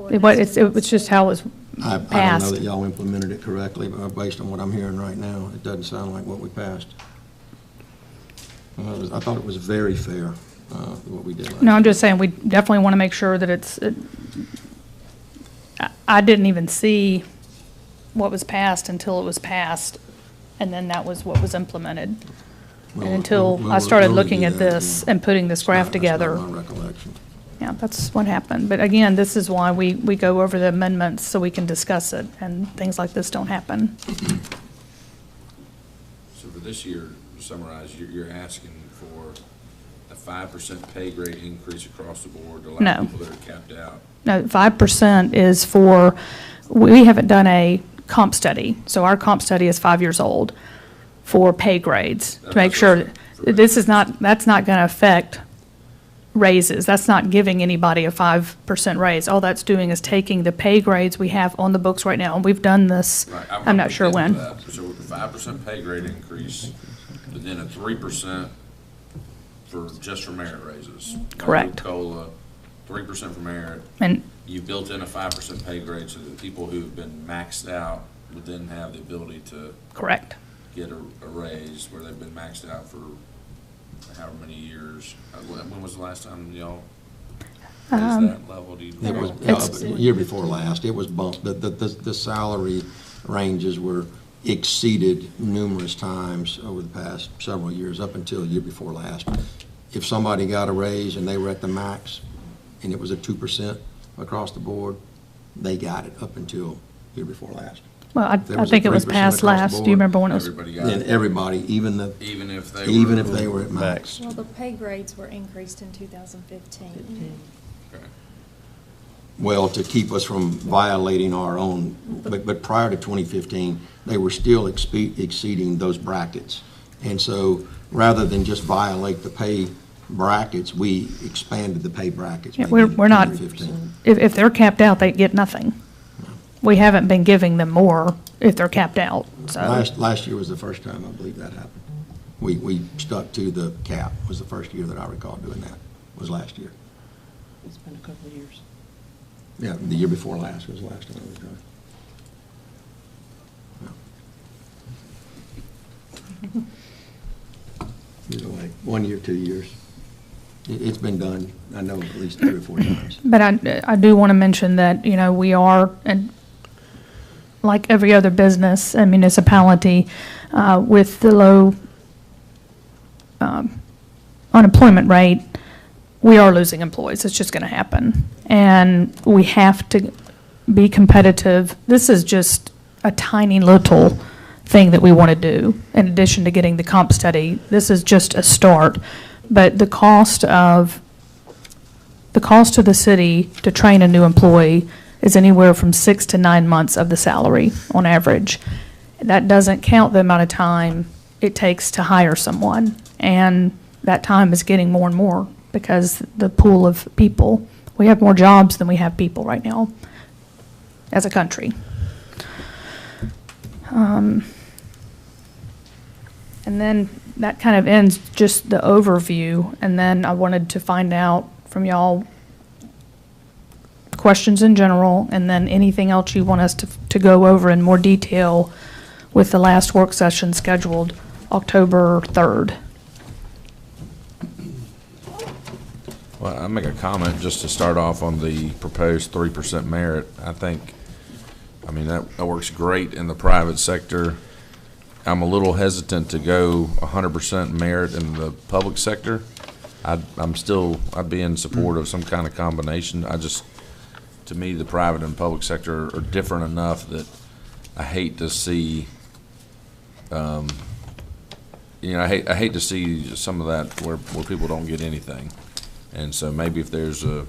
It ordinance was just how it was I don't know passed. that y'all implemented it correctly, but based on what I'm hearing right now, it doesn't sound like what we passed. I thought it was very fair, what we did last No, I'm year. just saying, we definitely want to make sure that I didn't even see what was passed until it was passed, and then that was what was implemented. And until I started looking at this and putting this graph together. That's not my recollection. Yeah, that's what happened. But again, this is why we go over the amendments so we can discuss it, and things like this don't happen. So for this year, to summarize, you're asking for a 5% pay grade increase across the board to allow No. people that are capped out. No, 5% is for, we haven't done a comp study, so our comp study is 5 years old for pay grades, to make sure that this is not, that's not going to affect raises. That's not giving anybody a 5% raise. All that's doing is taking the pay grades we have on the books right now, and we've done this, Right, I'm not sure looking when. into that. So with the 5% pay grade increase, but then a 3% just for merit raises. Correct. No COLA, 3% for merit. And You built in a 5% pay grade so that people who've been maxed out would then have the ability to correct. get a raise where they've been maxed out for however many years. When was the last time y'all raised that level? Do you It was, It's- year before last, it was bumped, the salary ranges were exceeded numerous times over the past several years, up until year before last. If somebody got a raise and they were at the max, and it was a 2% across the board, they got it up until year before last. Well, I There was a think it was 3% past across the last. Do you board. remember when it was? Everybody got And it, everybody, even even if they were at max. Well, the pay grades were increased in 2015. Okay. Well, to keep us from violating our own, but prior to 2015, they were still exceeding those brackets. And so, rather than just violate the pay brackets, we expanded the pay brackets. Yeah, maybe in we're not, 2015. if they're capped out, they get nothing. We haven't been giving them more if they're capped out, so. Last year was the first time, I believe, that happened. We stuck to the cap, was the first year that I recall doing that, was last year. It's been a couple of years. Yeah, the year before last was the last time it was done. Either way, 1 year, 2 years. It's been done, I know, at least 3 or 4 times. But I do want to mention that, you know, we are, and like every other business and municipality, with the low unemployment rate, we are losing employees. It's just going to happen. And we have to be competitive. This is just a tiny little thing that we want to do, in addition to getting the comp study. This is just a start. But the cost to the city to train a new employee is anywhere from 6 to 9 months of the salary on average. That doesn't count the amount of time it takes to hire someone. And that time is getting more and more because the pool of people, we have more jobs than we have people right now as a country. And then that kind of ends just the overview. And then I wanted to find out from y'all questions in general, and then anything else you want us to go over in more detail with the last work session scheduled October 3rd. Well, I'll make a comment just to start off on the proposed 3% merit. I mean, that works great in the private sector. I'm a little hesitant to go 100% merit in the public sector. I'd be in support of some kind of combination. To me, the private and public sector are different enough that I hate to see, I hate to see some of that where people don't get anything. And so maybe if there's a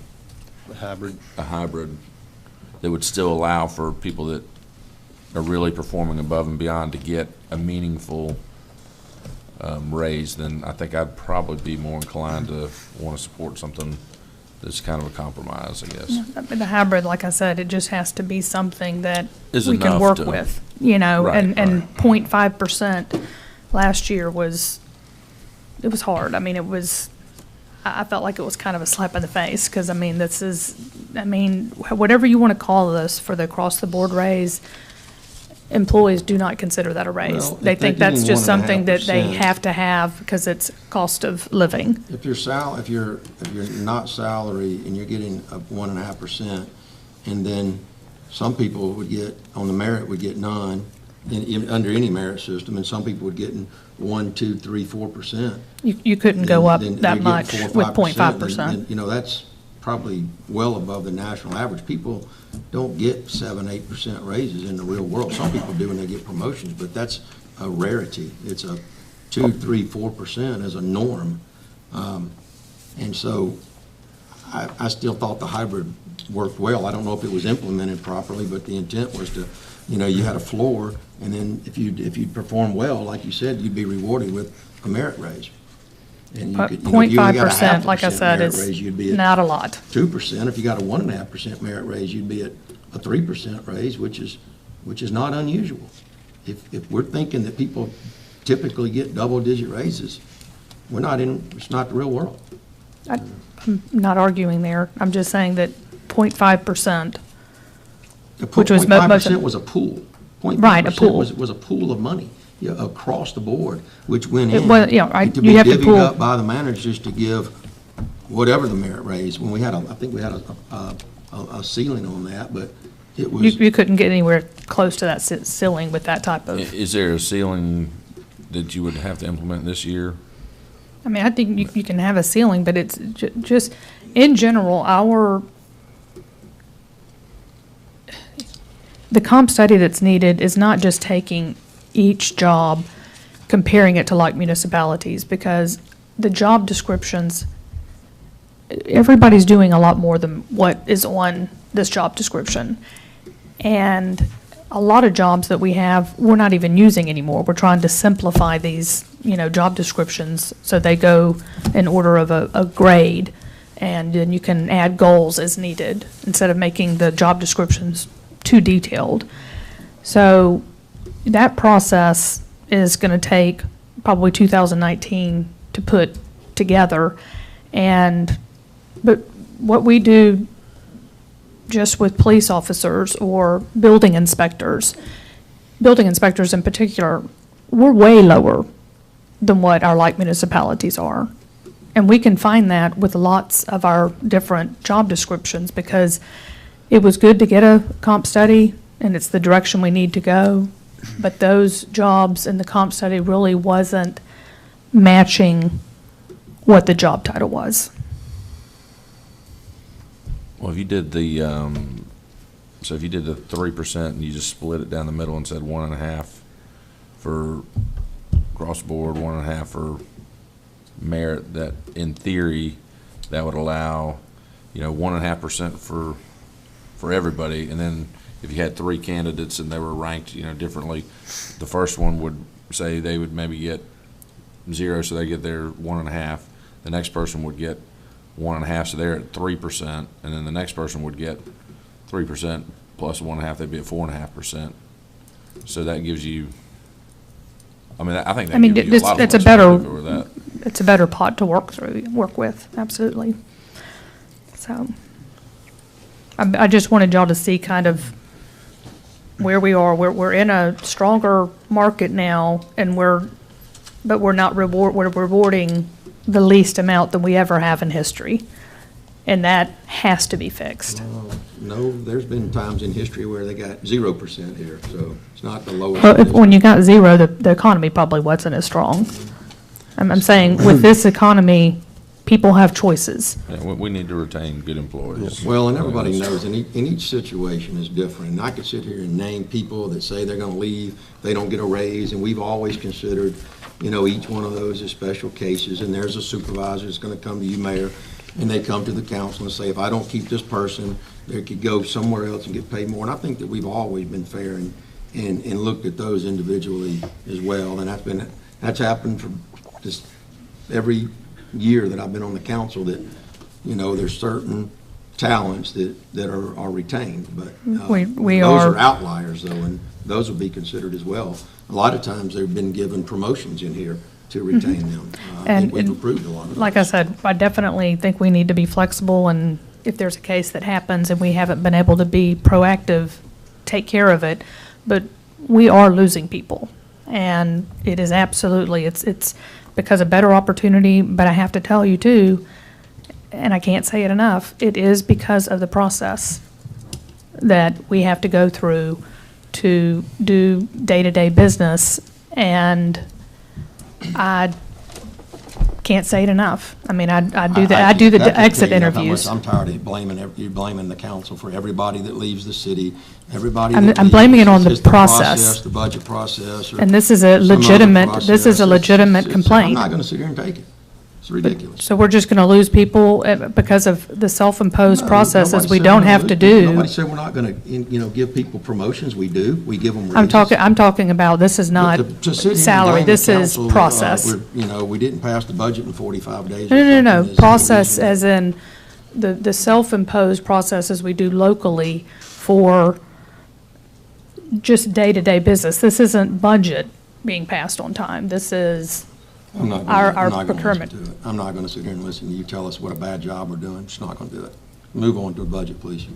hybrid that would still allow for people that are really performing above and beyond to get a meaningful raise, then I think I'd probably be more inclined to want to support something that's kind of a compromise, I guess. The hybrid, like I said, it just has to be something that Is we can enough work to- with, you know, Right, and right. 0.5% last year was hard. I mean, I felt like it was kind of a slap in the face, because, I mean, whatever you want to call this for the across-the-board raise, employees do not consider that a raise. Well, They if they're think that's getting just something that they 1.5%. have to have because it's cost of living. If you're not salary and you're getting a 1.5%, and then some people on the merit would get none, under any merit system, and some people would get in 1, 2, 3, 4%. You couldn't go up then that they're much getting 4 or with 5%, 0.5%. then, you know, that's probably well above the national average. People don't get 7, 8% raises in the real world. Some people do when they get promotions, but that's a rarity. It's a 2, 3, 4% as a norm. And so I still thought the hybrid worked well. I don't know if it was implemented properly, but the intent was to, you know, you had a floor, and then if you perform well, like you said, you'd be rewarded with a merit raise. And you But could, you know, if you only got a 0.5%, like I 0.5% said, merit raise, you'd be is at not a lot. 2%. If you got a 1.5% merit raise, you'd be at a 3% raise, which is not unusual. If we're thinking that people typically get double-digit raises, it's not the real world. I'm not arguing there. I'm just saying that 0.5%, The Which was 0.5% was a pool. Right, a 0.5% pool. was a pool of money, yeah, across the board, which went It in. was- yeah, right, To you be have to divvied pool- up by the managers to give whatever the merit raise. When we had I think we had a ceiling on that, but it was. you couldn't get anywhere close to that ceiling with that type of, Is there a ceiling that you would have to implement this year? I mean, I think you can have a ceiling, but it's just, in general, the comp study that's needed is not just taking each job, comparing it to like municipalities, because the job descriptions, everybody's doing a lot more than what is on this job description. And a lot of jobs that we have, we're not even using anymore. We're trying to simplify these, job descriptions so they go in order of a grade, and then you can add goals as needed instead of making the job descriptions too detailed. So that process is going to take probably 2019 to put together. But what we do just with police officers or building inspectors in particular, we're way lower than what our like municipalities are. And we can find that with lots of our different job descriptions, because it was good to get a comp study, and it's the direction we need to go. But those jobs in the comp study really wasn't matching what the job title was. Well, if you did the 3% and you just split it down the middle and said 1.5 for cross board, 1.5 for merit, that in theory, that would allow, 1.5% for everybody. And then if you had 3 candidates and they were ranked, differently, the first one would say they would maybe get 0, so they get their 1.5. The next person would get 1.5, so they're at 3%, and then the next person would get 3% plus 1.5, they'd be at 4.5%. So that gives you, I think that gives you a lot of flexibility over that. It's a better pot to work with, absolutely. So, I just wanted y'all to see kind of where we are. We're in a stronger market now, and we're rewarding the least amount that we ever have in history, and that has to be fixed. No, there's been times in history where they got 0% here, so it's not the lowest. Well, when you got 0, the economy probably wasn't as strong. I'm saying with this economy, people have choices. Yeah, we need to retain good employees. Well, and everybody knows, and each situation is different. And I could sit here and name people that say they're going to leave, they don't get a raise, and we've always considered, each one of those as special cases. And there's a supervisor that's going to come to you, Mayor, and they come to the council and say, if I don't keep this person, they could go somewhere else and get paid more. And I think that we've always been fair and looked at those individually as well. And that's happened for just every year that I've been on the council, that, there's certain talents that are retained, but those are outliers though, and those would be considered as well. A lot of times they've been given promotions in here to retain them. I think we've approved a lot of those. Like I said, I definitely think we need to be flexible, and if there's a case that happens and we haven't been able to be proactive, take care of it. But we are losing people, and it is absolutely, it's because of better opportunity, but I have to tell you too, and I can't say it enough, it is because of the process that we have to go through to do day-to-day business, and I can't say it enough. I mean, I do the that could exit tell you how much interviews. I'm tired of you're blaming the council for everybody that leaves the city, everybody I'm that I'm blaming it on leaves. the It's process. the budget process. Or And this is a some other legitimate, this is process. a legitimate I'm complaint. not going to sit here and take it. It's ridiculous. So we're just going to lose people because of the self-imposed No, processes nobody we said don't we're gonna have to lose people. do. Nobody said we're not going to, give people promotions. We do. We give them raises. I'm talking about, this is not But to sit here and salary, blame the this is council, process. we didn't pass the budget in 45 days. No, is process reason. as in the self-imposed processes we do locally for just day-to-day business. This isn't budget being passed on time. This is I'm not our gonna listen procurement. to it. I'm not going to sit here and listen to you tell us what a bad job we're doing. Just not going to do it. Move on to the budget, please.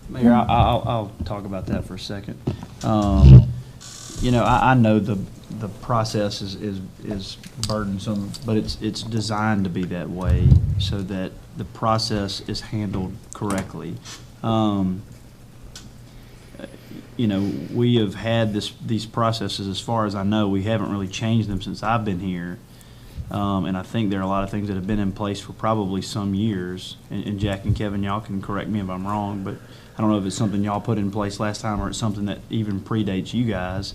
Mayor, I'll talk about that for a second. I know the process is burdensome, but it's designed to be that way so that the process is handled correctly. We have had these processes, as far as I know, we haven't really changed them since I've been here. And I think there are a lot of things that have been in place for probably some years. And Jack and Kevin, y'all can correct me if I'm wrong, but I don't know if it's something y'all put in place last time or it's something that even predates you guys.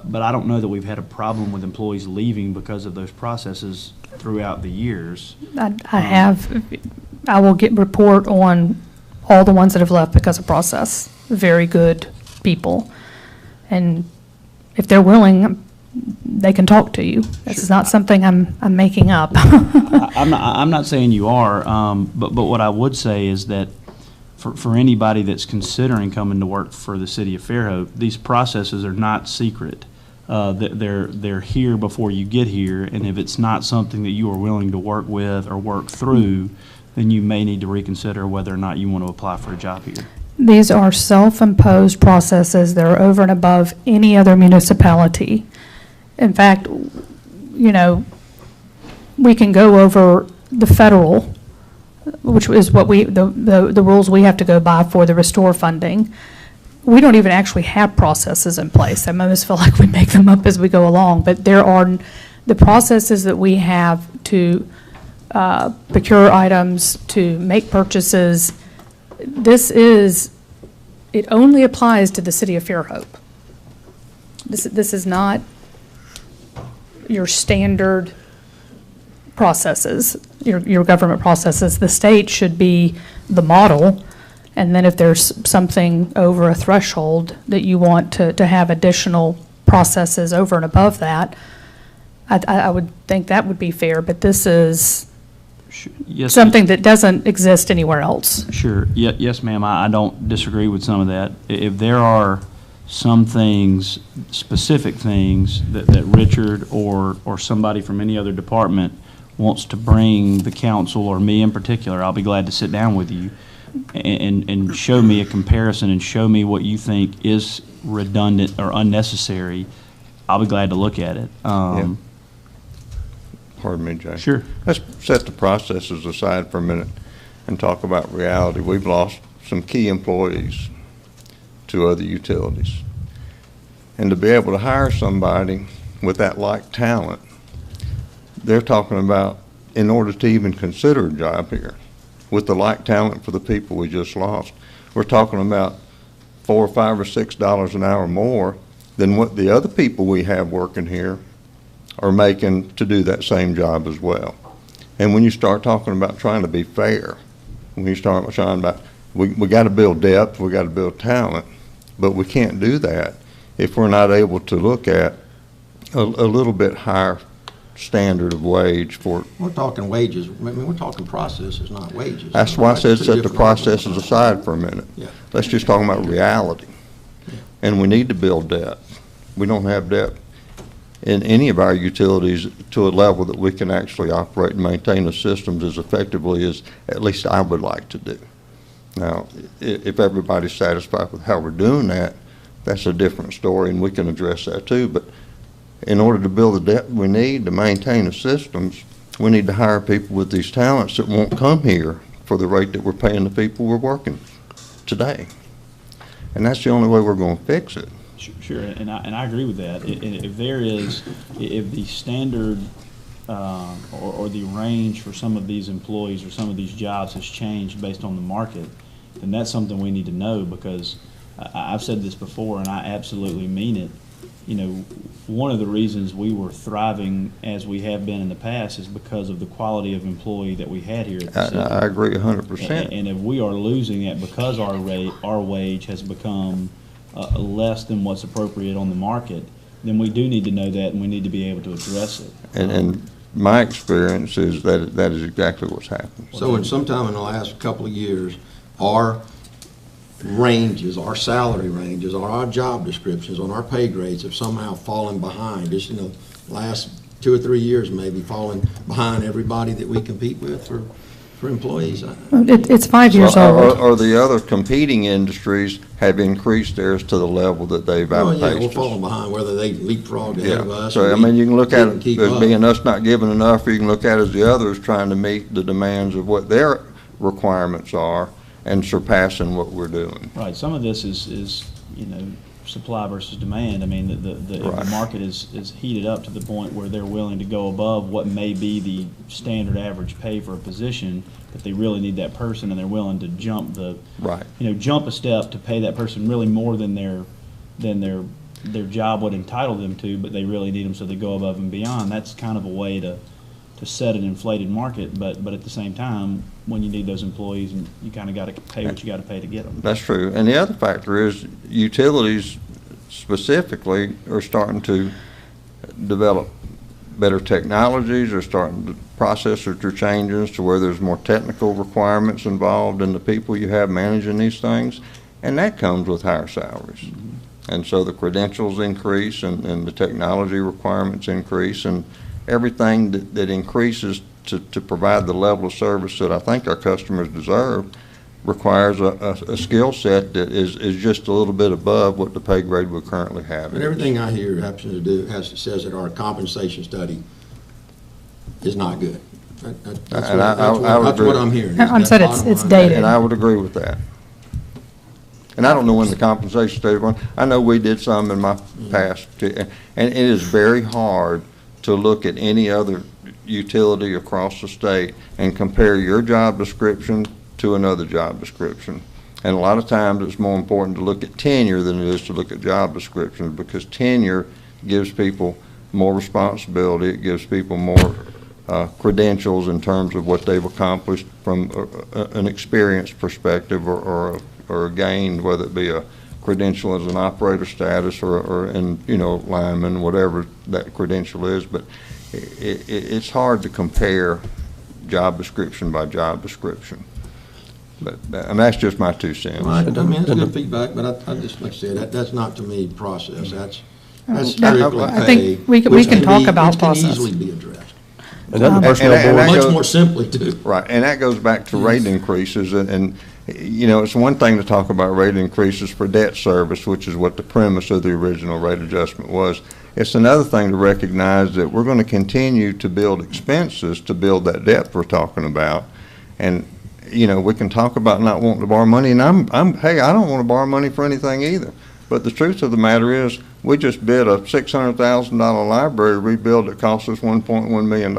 But I don't know that we've had a problem with employees leaving because of those processes throughout the years. I will report on all the ones that have left because of process. Very good people. And if they're willing, they can talk to you. This is not something I'm making up. I'm not saying you are, but what I would say is that for anybody that's considering coming to work for the city of Fairhope, these processes are not secret. They're here before you get here, and if it's not something that you are willing to work with or work through, then you may need to reconsider whether or not you want to apply for a job here. These are self-imposed processes that are over and above any other municipality. In fact, we can go over the federal, which is what the rules we have to go by for the restore funding. We don't even actually have processes in place. I almost feel like we make them up as we go along, but there are the processes that we have to procure items, to make purchases. It only applies to the city of Fairhope. This is not your standard processes, your government processes. The state should be the model, and then if there's something over a threshold that you want to have additional processes over and above that, I would think that would be fair, but this is Yes, something that doesn't exist anywhere else. Sure. Yes, ma'am. I don't disagree with some of that. If there are some things, specific things that Richard or somebody from any other department wants to bring the council or me in particular, I'll be glad to sit down with you and show me a comparison and show me what you think is redundant or unnecessary. I'll be glad to look at it. Yeah. Pardon me, Jay. Sure. Let's set the processes aside for a minute and talk about reality. We've lost some key employees to other utilities. And to be able to hire somebody with that like talent, they're talking about, in order to even consider a job here, with the like talent for the people we just lost, we're talking about $4 or $5 or $6 an hour more than what the other people we have working here are making to do that same job as well. And when you start talking about trying to be fair, when you start talking about, we got to build depth, we got to build talent, but we can't do that if we're not able to look at a little bit higher standard of wage for. We're talking wages. I mean, we're talking processes, not wages. That's why I said Two set the different processes things. aside for a minute. Yeah. Let's just talk about reality. And we need to build depth. We don't have depth in any of our utilities to a level that we can actually operate and maintain the systems as effectively as at least I would like to do. Now, if everybody's satisfied with how we're doing that, that's a different story, and we can address that too. But in order to build the depth we need to maintain the systems, we need to hire people with these talents that won't come here for the rate that we're paying the people we're working today. and that's the only way we're going to fix it. Sure, and I agree with that. If the standard or the range for some of these employees or some of these jobs has changed based on the market, then that's something we need to know, because I've said this before and I absolutely mean it. You know, one of the reasons we were thriving as we have been in the past is because of the quality of employee that we had here at the city. I agree 100%. And if we are losing that because our wage has become less than what's appropriate on the market, then we do need to know that, and we need to be able to address it. And my experience is that that is exactly what's happened. So in sometime in the last couple of years, our ranges, our salary ranges, or our job descriptions on our pay grades have somehow fallen behind, just, last 2 or 3 years maybe, fallen behind everybody that we compete with for employees. It's 5 years old. Or the other competing industries have increased theirs to the level that they've Oh, yeah, outpaced we're us. falling behind, whether they leapfrogged ahead of us. So, or I mean, you can look at didn't it keep as up. being us not giving enough, or you can look at it as the others trying to meet the demands of what their requirements are and surpassing what we're doing. Right, some of this is supply versus demand. I mean, if the Right. market is heated up to the point where they're willing to go above what may be the standard average pay for a position, but they really need that person, and they're willing to jump Right. jump a step to pay that person really more than their job would entitle them to, but they really need them, so they go above and beyond. That's kind of a way to set an inflated market, but at the same time, when you need those employees, and you kind of got to pay what you got to pay to get them. That's true. And the other factor is utilities specifically are starting to develop better technologies. They're starting to processors are changing to where there's more technical requirements involved in the people you have managing these things, and that comes with higher salaries. Mm-hmm. And so the credentials increase, and the technology requirements increase, and everything that increases to provide the level of service that I think our customers deserve requires a skill set that is just a little bit above what the pay grade we currently have. But everything I hear happens to do, says that our compensation study is not good. That's And I would what agree. I'm hearing. I said it's dated. And I would agree with that. And I don't know when the compensation study was. I know we did some in my past, and it is very hard to look at any other utility across the state and compare your job description to another job description. And a lot of times it's more important to look at tenure than it is to look at job descriptions, because tenure gives people more responsibility, it gives people more credentials in terms of what they've accomplished from an experience perspective, or a gain, whether it be a credential as an operator status or in, lineman, whatever that credential is. But it's hard to compare job description by job description. But that's just my 2 cents. Well, I mean, that's good feedback, but I just, like I said, that's not to me process. That's I strictly pay. think we which can talk about which can process. easily be addressed. And then the And personnel that board, Much goes- more simply, too. Right, and that goes back to rate increases, and it's one thing to talk about rate increases for debt service, which is what the premise of the original rate adjustment was. It's another thing to recognize that we're going to continue to build expenses to build that depth we're talking about. And, we can talk about not wanting to borrow money, and hey, I don't want to borrow money for anything either. But the truth of the matter is, we just bid a $600,000 library rebuild that cost us $1.1 million.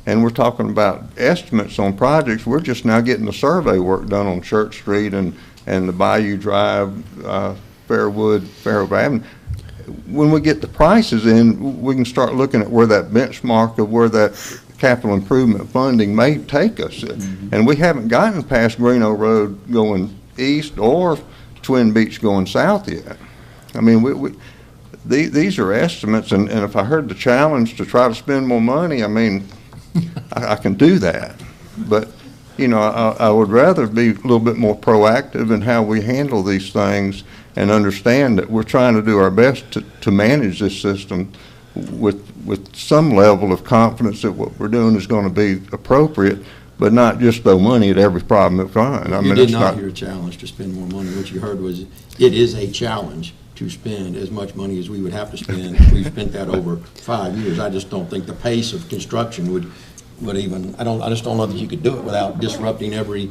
And we're talking about estimates on projects. We're just now getting the survey work done on Church Street and the Bayou Drive, Fairhope Avenue. When we get the prices in, we can start looking at where that benchmark of where that capital improvement funding may take us. Mm-hmm. And we haven't gotten past Greeno Road going east or Twin Beach going south yet. I mean, these are estimates, and if I heard the challenge to try to spend more money, I mean, I can do that. But, I would rather be a little bit more proactive in how we handle these things and understand that we're trying to do our best to manage this system with some level of confidence that what we're doing is going to be appropriate, but not just throw money at every problem at front. You did not hear a challenge to spend more money. What you heard was, it is a challenge to spend as much money as we would have to spend if we spent that over 5 years. I just don't think the pace of construction would even, I just don't know that you could do it without disrupting every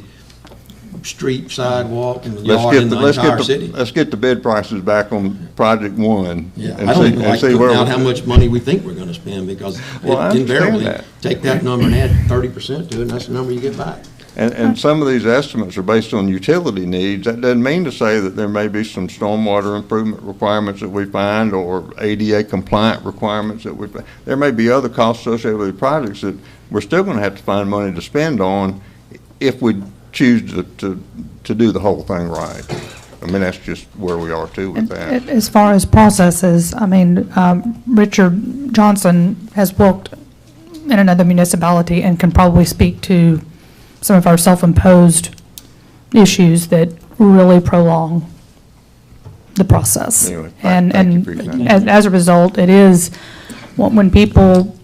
street, sidewalk, and Let's yard get in the, the let's get entire the, city. let's get the bid prices back on project one. Yeah, and I don't see- even and like see putting where out we- how much money we think we're gonna spend, because Well, I it understand invariably, that. take that number and add 30% to it, and that's the number you get back. And some of these estimates are based on utility needs. That doesn't mean to say that there may be some stormwater improvement requirements that we find, or ADA compliant requirements that we find. There may be other costs associated with the projects that we're still gonna have to find money to spend on if we choose to do the whole thing right. I mean, that's just where we are too with that. As far as processes, I mean, Richard Johnson has worked in another municipality and can probably speak to some of our self-imposed issues that really prolong the process. Anyway, And, thank you for your time. as a result, it is, when people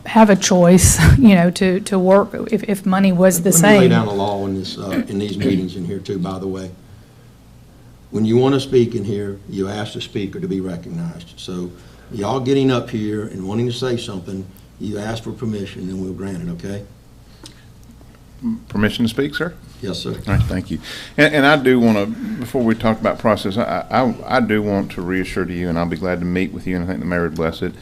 have a choice, you know, to work, if money was the Let me lay same. down the law in this, in these meetings in here too, by the way. When you want to speak in here, you ask the speaker to be recognized. So y'all getting up here and wanting to say something, you ask for permission, and we'll grant it, okay? Permission to speak, sir? Yes, sir. All right, thank you. And I do want to, before we talk about process, I do want to reassure to you, and I'll be glad to meet with you, and I think the mayor would bless it.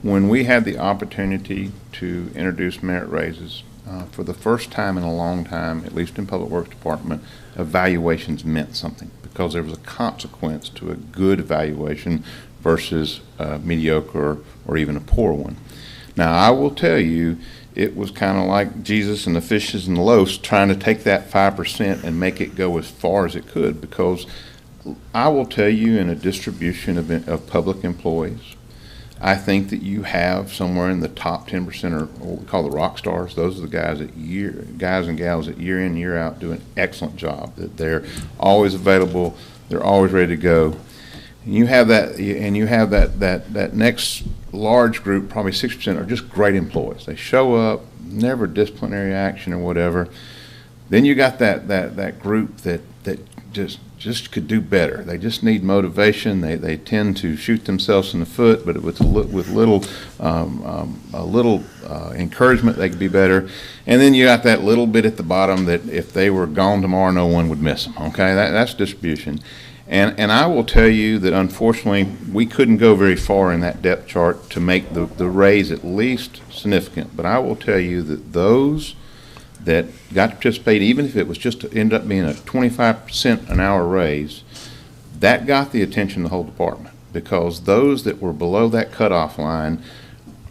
When we had the opportunity to introduce merit raises, for the first time in a long time, at least in Public Works Department, evaluations meant something, because there was a consequence to a good evaluation versus mediocre or even a poor one. Now, I will tell you, it was kind of like Jesus and the fishes and the loaves trying to take that 5% and make it go as far as it could, because I will tell you, in a distribution of public employees, I think that you have somewhere in the top 10%, or what we call the rock stars. Those are the guys guys and gals that year in, year out do an excellent job, that they're always available, they're always ready to go. You have that, and you have that next large group, probably 6%, are just great employees. They show up, never disciplinary action or whatever. Then you got that group that just could do better. They just need motivation. They tend to shoot themselves in the foot, but with little encouragement, they could be better. And then you got that little bit at the bottom that if they were gone tomorrow, no one would miss them. Okay, that's distribution. And I will tell you that, unfortunately, we couldn't go very far in that depth chart to make the raise at least significant. But I will tell you that those that got to participate, even if it was just to end up being a 25% an hour raise, that got the attention of the whole department, because those that were below that cutoff line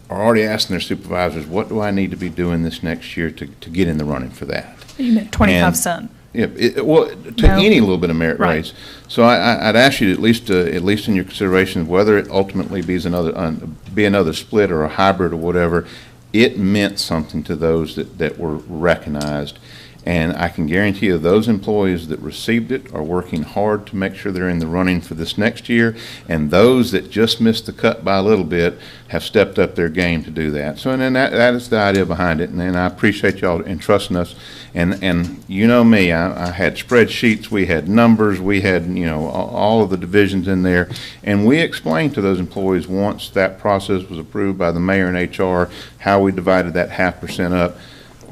are already asking their supervisors, what do I need to be doing this next year to get in the running for that? You meant 25 cents. Yeah, well, to No. any little bit of merit Right. raise. So I'd ask you to, at least in your consideration, whether it ultimately be another split or a hybrid or whatever, it meant something to those that were recognized. And I can guarantee you those employees that received it are working hard to make sure they're in the running for this next year. And those that just missed the cut by a little bit have stepped up their game to do that. So, and then that is the idea behind it. And I appreciate y'all entrusting us. And you know me, I had spreadsheets, we had numbers, we had, all of the divisions in there. And we explained to those employees, once that process was approved by the mayor and HR, how we divided that 0.5% up,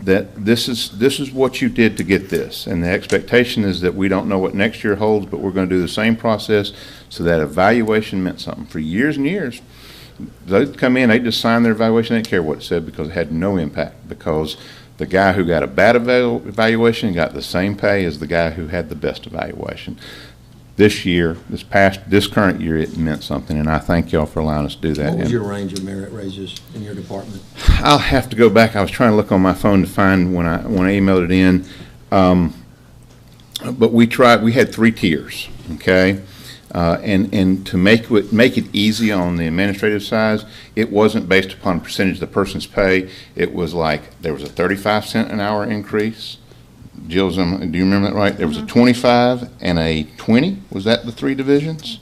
that this is what you did to get this. And the expectation is that we don't know what next year holds, but we're going to do the same process. So that evaluation meant something. For years and years, they'd come in, they'd just sign their evaluation, they didn't care what it said, because it had no impact, because the guy who got a bad evaluation got the same pay as the guy who had the best evaluation. This year, this current year, it meant something, and I thank y'all for allowing us to do that. What was And your range of merit raises in your department? I'll have to go back. I was trying to look on my phone to find when I emailed it in. But we had 3 tiers, okay? And to make it easy on the administrative side, it wasn't based upon percentage of the person's pay. It was like there was a 35-cent an hour increase. Jill, do you remember that right? There was a 25 and a 20. Was that the 3 divisions?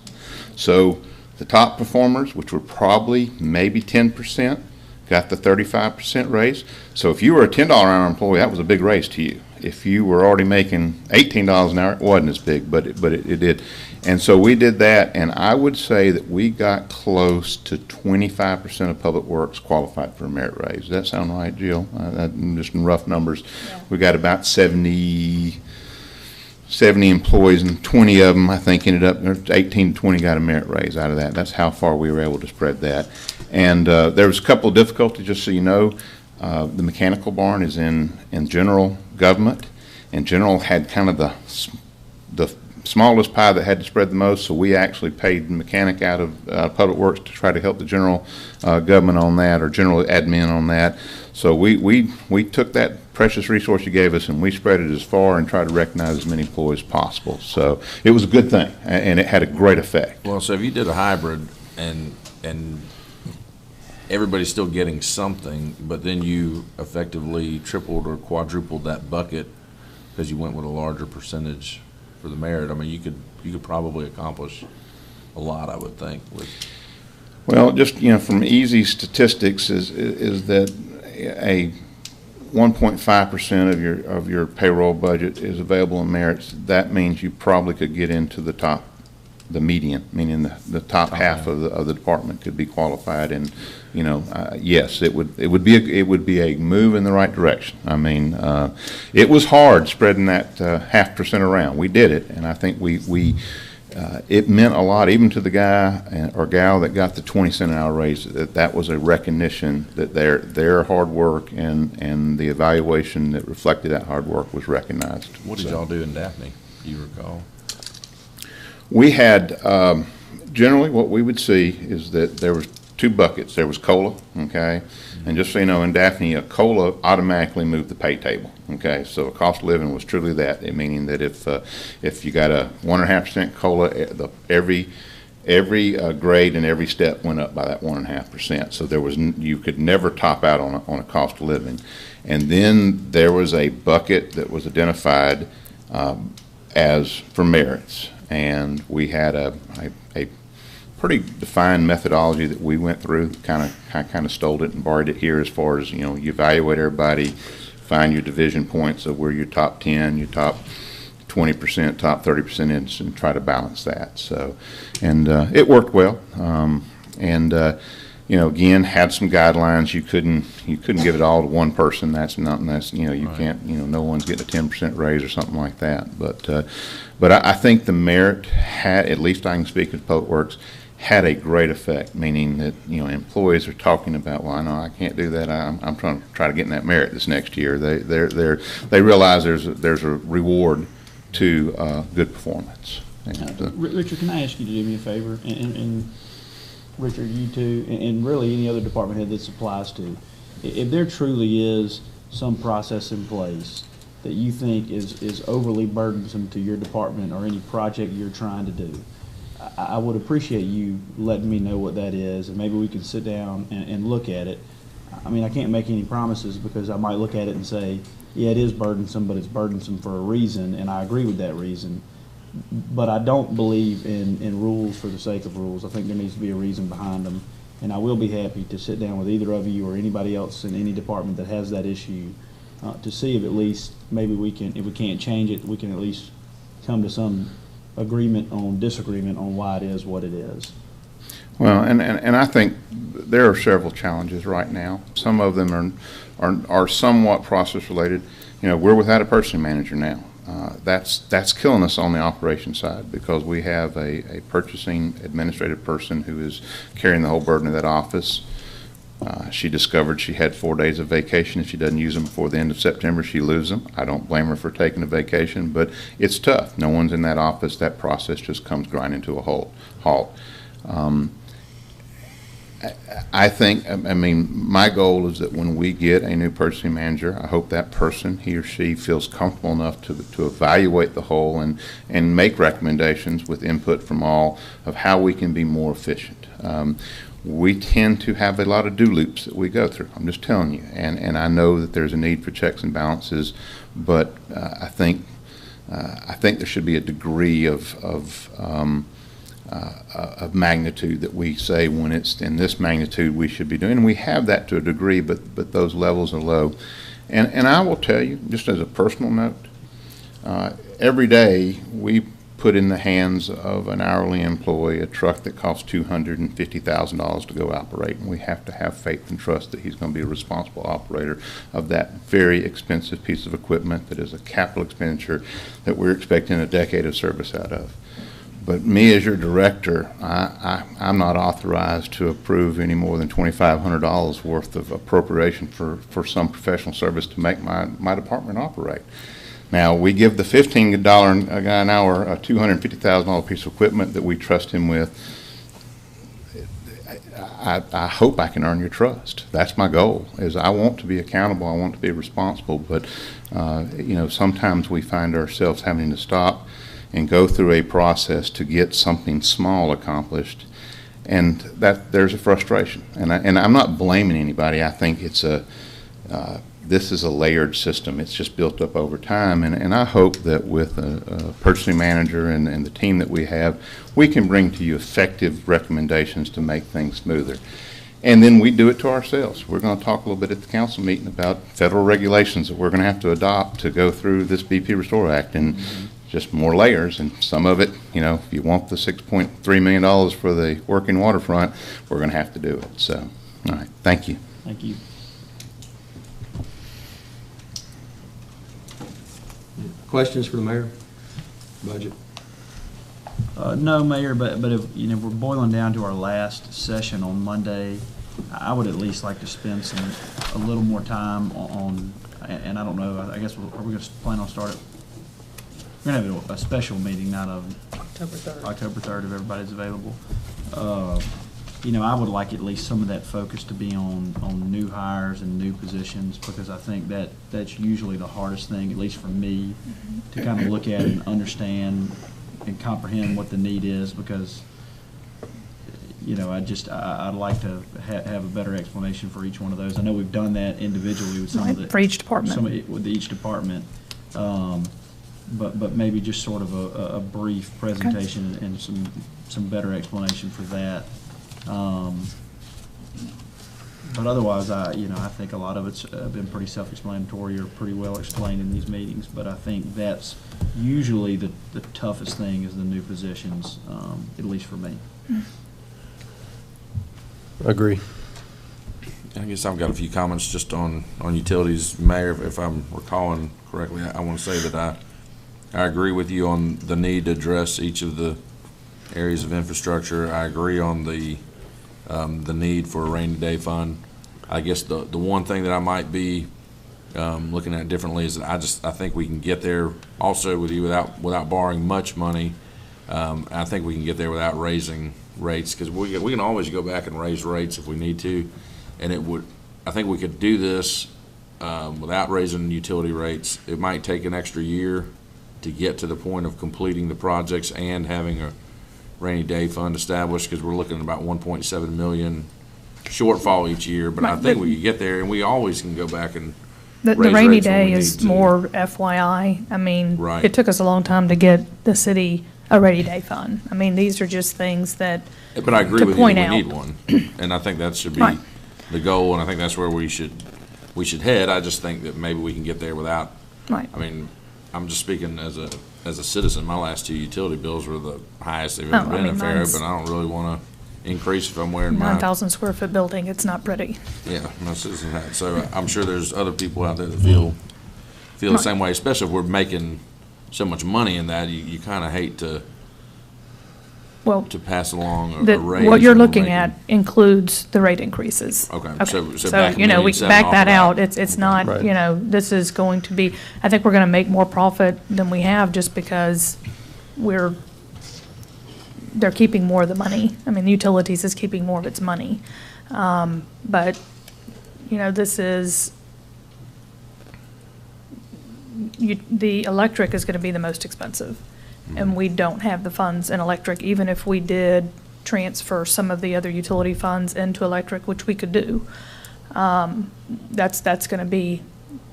So the top performers, which were probably maybe 10%, got the 35% raise. So if you were a $10 an hour employee, that was a big raise to you. If you were already making $18 an hour, it wasn't as big, but it did. And so we did that, and I would say that we got close to 25% of Public Works qualified for a merit raise. Does that sound right, Jill? Just in rough numbers. Yeah. We got about 70, 70 employees, and 20 of them, I think, ended up, or 18 to 20 got a merit raise out of that. That's how far we were able to spread that. And there was a couple of difficulties, just so you know. The mechanical barn is in general government, and general had kind of the smallest pie that had to spread the most, so we actually paid the mechanic out of Public Works to try to help the general government on that, or general admin on that. So we took that precious resource you gave us and we spread it as far and tried to recognize as many employees as possible. So it was a good thing, and it had a great effect. Well, so if you did a hybrid and everybody's still getting something, but then you effectively tripled or quadrupled that bucket because you went with a larger percentage for the merit, I mean, you could probably accomplish a lot, I would think. Well, just, from easy statistics is that a 1.5% of your payroll budget is available in merits. That means you probably could get into the median, meaning the top half of the department could be qualified. And yes, it would be a move in the right direction. I mean, it was hard spreading that 0.5% around. We did it, and I think it meant a lot, even to the guy or gal that got the 20-cent an hour raise. That was a recognition that their hard work and the evaluation that reflected that hard work was recognized. What did y'all do in Daphne? Do you recall? We had generally what we would see is that there was two buckets. There was COLA, okay, and just so you know, in Daphne, a COLA automatically moved the pay table, okay. So cost of living was truly that, meaning that if you got a 1.5% COLA, every grade and every step went up by that 1.5%. So there was you could never top out on a cost of living. And then there was a bucket that was identified as for merits, and we had a pretty defined methodology that we went through. Kind of stole it and borrowed it here, as far as you evaluate everybody, find your division points of where your top 10, your top 20%, top 30% is, and try to balance that. So, and it worked well. Again, had some guidelines. You couldn't give it all to one person. That's not. That's you Right. can't. No one's getting a 10% raise or something like that. But I think the merit had, at least I can speak of Public Works, had a great effect. Meaning that employees are talking about, well, I know I can't do that. I'm trying to get in that merit this next year. They realize there's a reward to good performance. Richard, can I ask you to do me a favor? And Richard, you too, and really any other department head this applies to. If there truly is some process in place that you think is overly burdensome to your department or any project you're trying to do, I would appreciate you letting me know what that is, and maybe we can sit down and look at it. I mean, I can't make any promises, because I might look at it and say, yeah, it is burdensome, but it's burdensome for a reason, and I agree with that reason. But I don't believe in rules for the sake of rules. I think there needs to be a reason behind them, and I will be happy to sit down with either of you or anybody else in any department that has that issue to see if at least maybe we can, if we can't change it, we can at least come to some disagreement on why it is what it is. Well, and I think there are several challenges right now. Some of them are somewhat process related. We're without a purchasing manager now. That's killing us on the operation side, because we have a purchasing administrative person who is carrying the whole burden of that office. She discovered she had 4 days of vacation. If she doesn't use them before the end of September, she loses them. I don't blame her for taking a vacation, but it's tough. No one's in that office. That process just comes grinding to a halt. I think, my goal is that when we get a new purchasing manager, I hope that person, he or she, feels comfortable enough to evaluate the whole and make recommendations with input from all of how we can be more efficient. We tend to have a lot of do loops that we go through. I'm just telling you, and I know that there's a need for checks and balances, but I think there should be a degree of magnitude that we say when it's in this magnitude we should be doing. And we have that to a degree, but those levels are low. And I will tell you, just as a personal note, every day we put in the hands of an hourly employee a truck that costs $250,000 to go operate, and we have to have faith and trust that he's going to be a responsible operator of that very expensive piece of equipment that is a capital expenditure that we're expecting a decade of service out of. But me, as your director, I'm not authorized to approve any more than $2,500 worth of appropriation for some professional service to make my department operate. Now, we give the $15 a guy an hour a $250,000 piece of equipment that we trust him with. I hope I can earn your trust. That's my goal, is I want to be accountable, I want to be responsible, but you know, sometimes we find ourselves having to stop and go through a process to get something small accomplished, and that there's a frustration. And I'm not blaming anybody. I think it's this is a layered system. It's just built up over time, and I hope that with a purchasing manager and the team that we have, we can bring to you effective recommendations to make things smoother. And then we do it to ourselves. We're going to talk a little bit at the council meeting about federal regulations that we're going to have to adopt to go through this BP Restore Act, and just more layers, and some of it, you know, if you want the $6.3 million for the working waterfront, we're going to have to do it. So, all right, thank you. Thank you. Questions for the mayor? Budget? No, Mayor, but if, you know, we're boiling down to our last session on Monday, I would at least like to spend a little more time on, and I don't know, I guess, are we going to plan on start it? We're going to have a special meeting, not October 3rd. October 3rd, if everybody's available. You know, I would like at least some of that focus to be on new hires and new positions, because I think that's usually the hardest thing, at least for me, to kind of look at and understand and comprehend what the need is, because, you know, I'd like to have a better explanation for each one of those. I know we've done that individually with some of the. For each department. With each department. But maybe just sort of a brief presentation and some better explanation for that. But otherwise, I think a lot of it's been pretty self-explanatory or pretty well explained in these meetings. But I think that's usually the toughest thing, is the new positions, at least for me. Agree. I guess I've got a few comments just on utilities. Mayor, if I'm recalling correctly, I want to say that I agree with you on the need to address each of the areas of infrastructure. I agree on the need for a rainy day fund. I guess the one thing that I might be looking at differently is that I think we can get there also with you without borrowing much money. I think we can get there without raising rates, because we can always go back and raise rates if we need to, and I think we could do this without raising utility rates. It might take an extra year to get to the point of completing the projects and having a rainy day fund established, because we're looking at about 1.7 million shortfall each year. But I think we could get there, and we always can go back and The raise rainy rates when day we is need to. more FYI. I mean, Right. it took us a long time to get the city a rainy day fund. I mean, these are just things that, But I agree to with you, point we out. need one, and I think that should be Right. the goal, and I think that's where we should head. I just think that maybe we can get there without. right. I mean, I'm just speaking as a citizen. My last two utility bills were the highest they've ever Oh, I been in mean, Fairhope, mine's and I don't really want to increase if I'm wearing my 9,000 square foot building, it's not pretty. yeah my citizen hat. So I'm sure there's other people out there that feel the same way, especially if we're making so much money in that. You kind of hate to Well, pass along a that, raise. what you're that we're looking making. at includes the rate increases. Okay, Okay, so back you know, we 1,700,000 back off that of out. that. It's not, Right. you know, this is going to be, I think we're gonna make more profit than we have, just because they're keeping more of the money. I mean, the utilities is keeping more of its money. But, you know, this is, the electric is gonna be the most expensive. And we don't have the funds in electric, even if we did transfer some of the other utility funds into electric, which we could do. That's gonna be,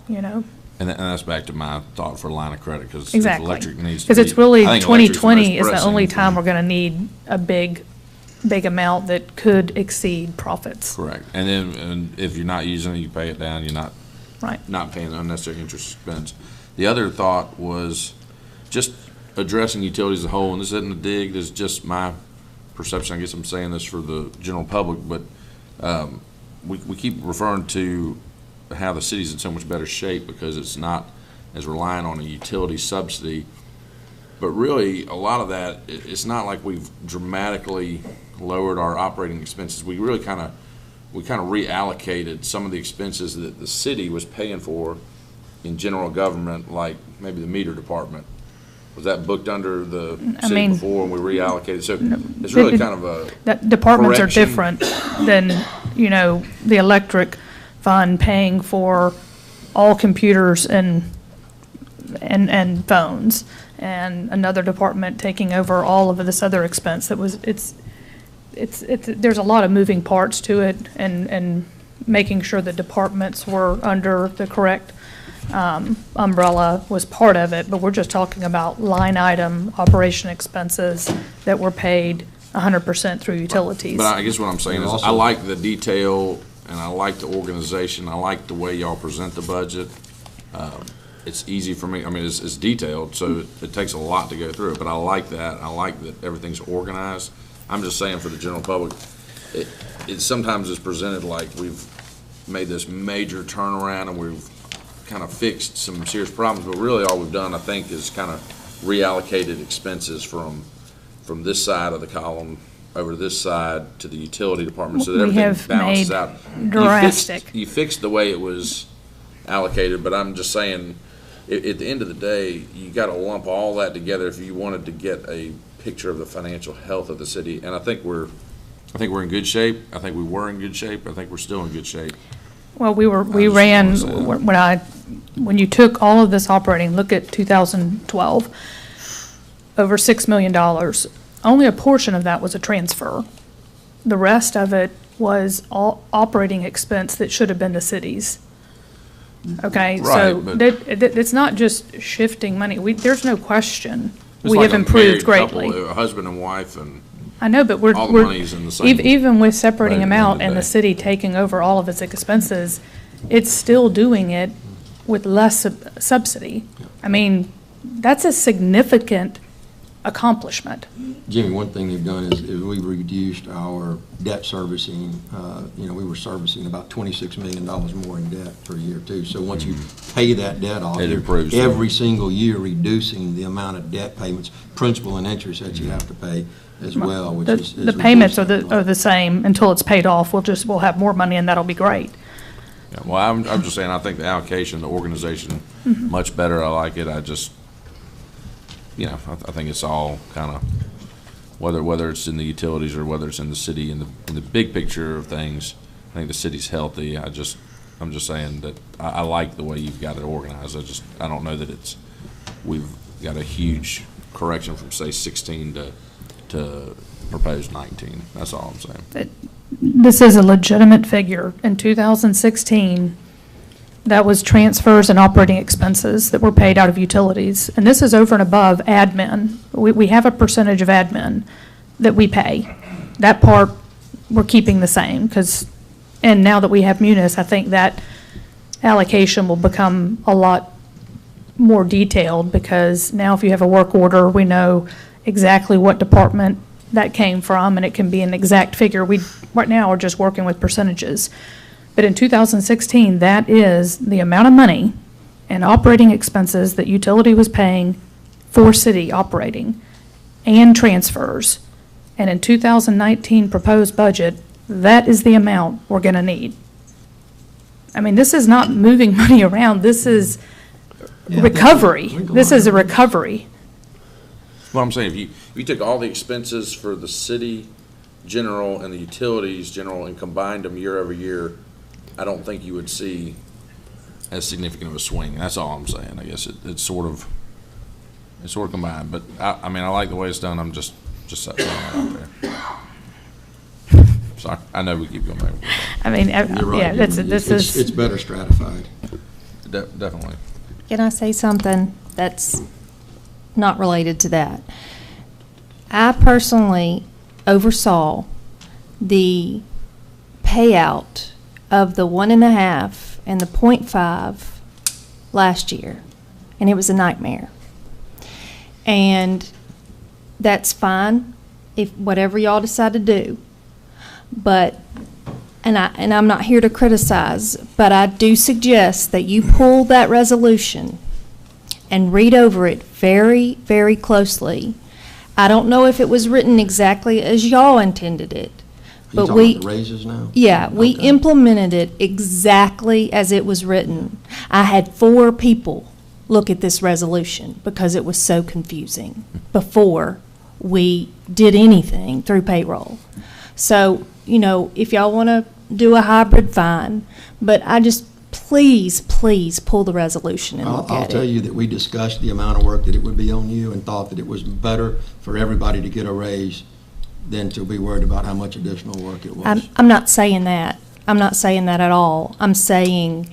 you know, And that's back to my thought for line of credit, because exactly. electric needs to Because it's be- really, I think electric's the most 2020 is the only pressing time thing. we're gonna need a big amount that could exceed profits. Correct. And if you're not using it, you pay it down. You're not Right. paying unnecessary interest expense. The other thought was just addressing utilities as a whole, and this isn't a dig, this is just my perception, I guess I'm saying this for the general public, but we keep referring to how the city's in so much better shape because it's not as reliant on a utility subsidy. But really, a lot of that, it's not like we've dramatically lowered our operating expenses. We really kind of reallocated some of the expenses that the city was paying for in general government, like maybe the meter department. Was that booked under the city before and we reallocated? So it's really kind of a that departments correction. are different than, you know, the electric fund paying for all computers and phones, and another department taking over all of this other expense. There's a lot of moving parts to it, and making sure the departments were under the correct umbrella was part of it, but we're just talking about line item operation expenses that were paid 100% through utilities. But I guess what I'm saying is I like the detail and I like the organization. I like the way y'all present the budget. It's easy for me. I mean, it's detailed, so it takes a lot to go through it, but I like that. I like that everything's organized. I'm just saying for the general public, it sometimes is presented like we've made this major turnaround and we've kind of fixed some serious problems, but really all we've done, I think, is kind of reallocated expenses from this side of the column over to this side to the utility department so that everything balances out. Drastic. You fixed the way it was allocated, but I'm just saying, at the end of the day, you got to lump all that together if you wanted to get a picture of the financial health of the city. And I think we're in good shape. I think we were in good shape. I think we're still in good shape. Well, when you took all of this operating, look at 2012, over $6 million, only a portion of that was a transfer. The rest of it was all operating expense that should have been the city's. Okay, so it's not just shifting money. There's no question. We have improved greatly. A husband and wife, and I know, but all the money's in the same. Even with separating them out and the the city taking over all of its expenses, it's still doing it with less subsidy. I mean, that's a significant accomplishment. Jimmy, one thing they've done is we reduced our debt servicing. We were servicing about $26 million more in debt per year too. So once you pay that debt off, It improves. every single year reducing the amount of debt payments, principal and interest that you have to pay as well, which is The payments are reducing the same until it's paid off. We'll have more money and that'll be great. Yeah, well, I'm just saying, I think the allocation, the organization, much better. I like it. I just, I think it's all kind of, whether it's in the utilities or whether it's in the city, in the big picture of things, I think the city's healthy. I'm just saying that I like the way you've got it organized. I don't know that we've got a huge correction from, say, 16 to proposed 19. That's all I'm saying. This is a legitimate figure. In 2016, that was transfers and operating expenses that were paid out of utilities. And this is over and above admin. We have a percentage of admin that we pay. That part, we're keeping the same and now that we have Munis, I think that allocation will become a lot more detailed because now if you have a work order, we know exactly what department that came from, and it can be an exact figure. We right now are just working with percentages. But in 2016, that is the amount of money and operating expenses that utility was paying for city operating and transfers. And in 2019 proposed budget, that is the amount we're going to need. I mean, this is not moving money around. This is recovery. This is a recovery. What I'm saying, if you took all the expenses for the city general and the utilities general and combined them year over year, I don't think you would see as significant of a swing. That's all I'm saying. I guess it's sort of combined. But I mean, I like the way it's done. I'm just throwing that out there. Sorry, I know we keep going back. I mean, You're right. yeah, It's better stratified. Definitely. Can I say something that's not related to that? I personally oversaw the payout of the 1.5 and the 0.5 last year, and it was a nightmare. And that's fine, if, whatever y'all decide to do. But, and I'm not here to criticize, but I do suggest that you pull that resolution and read over it very, very closely. I don't know if it was written exactly as y'all intended it, You but talking about the raises now? yeah, we Okay. implemented it exactly as it was written. I had 4 people look at this resolution because it was so confusing before we did anything through payroll. So, you know, if y'all want to do a hybrid, fine, but I just, please, please pull the resolution and I'll look at tell it. you that we discussed the amount of work that it would be on you and thought that it was better for everybody to get a raise than to be worried about how much additional work it was. I'm not saying that. I'm not saying that at all. I'm saying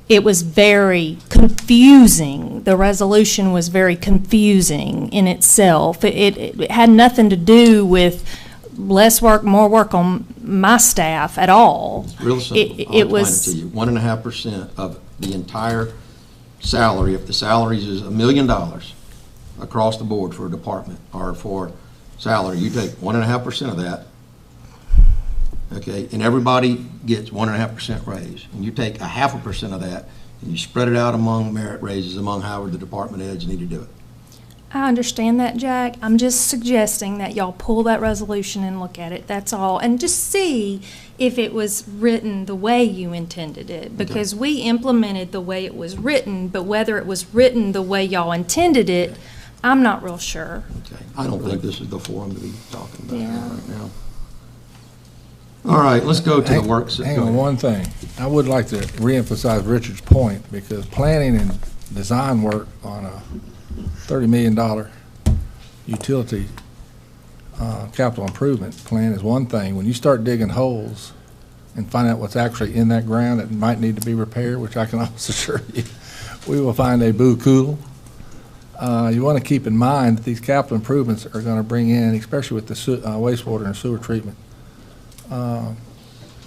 it was very confusing. The resolution was very confusing in itself. It had nothing to do with less work, more work on my staff at all. It's real simple. It I'll explain was. it to you. 1.5% of the entire salary, if the salaries is $1 million across the board for a department or for salary, you take 1.5% of that, okay, and everybody gets 1.5% raise. And you take 0.5% of that and you spread it out among merit raises among however the department heads need to do it. I understand that, Jack. I'm just suggesting that y'all pull that resolution and look at it, that's all. And just see if it was written the way you intended it. Because we implemented the way it was written, but whether it was written the way y'all intended it, I'm not real sure. Okay, I don't think this is the forum to be talking about Yeah. that right now. All right, let's go to the work. Hang on one thing. I would like to reemphasize Richard's point, because planning and design work on a $30 million utility capital improvement plan is one thing. When you start digging holes and find out what's actually in that ground that might need to be repaired, which I can almost assure you, we will find a boo cool. You want to keep in mind that these capital improvements are going to bring in, especially with the wastewater and sewer treatment,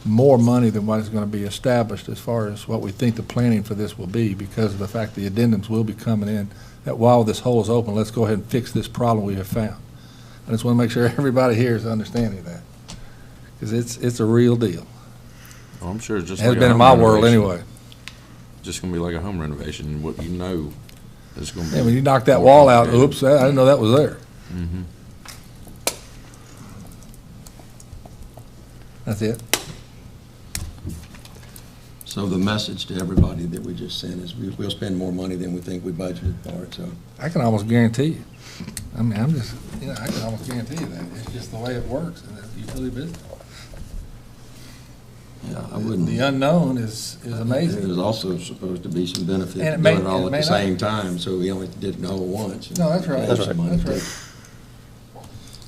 more money than what is going to be established as far as what we think the planning for this will be, because of the fact the addendums will be coming in, that while this hole is open, let's go ahead and fix this problem we have found. I just want to make sure everybody here is understanding that, because it's a real deal. Oh, I'm sure it's just It has like a been in home my world renovation. anyway. Just gonna be like a home renovation, what you know is gonna be. Yeah, when you knock that more wall out, complicated. oops, I didn't know that was there. Mhm. That's it. So the message to everybody that we just sent is we'll spend more money than we think we budgeted for it, so. I can almost guarantee you. I mean, I'm just, I can almost guarantee you that. It's just the way it works in the utility business. Yeah, I wouldn't. The unknown is amazing. There's also supposed to be some benefit And it to may- doing it all it at may the not. same time, so we only did it all once. No, that's right. Save some money, too.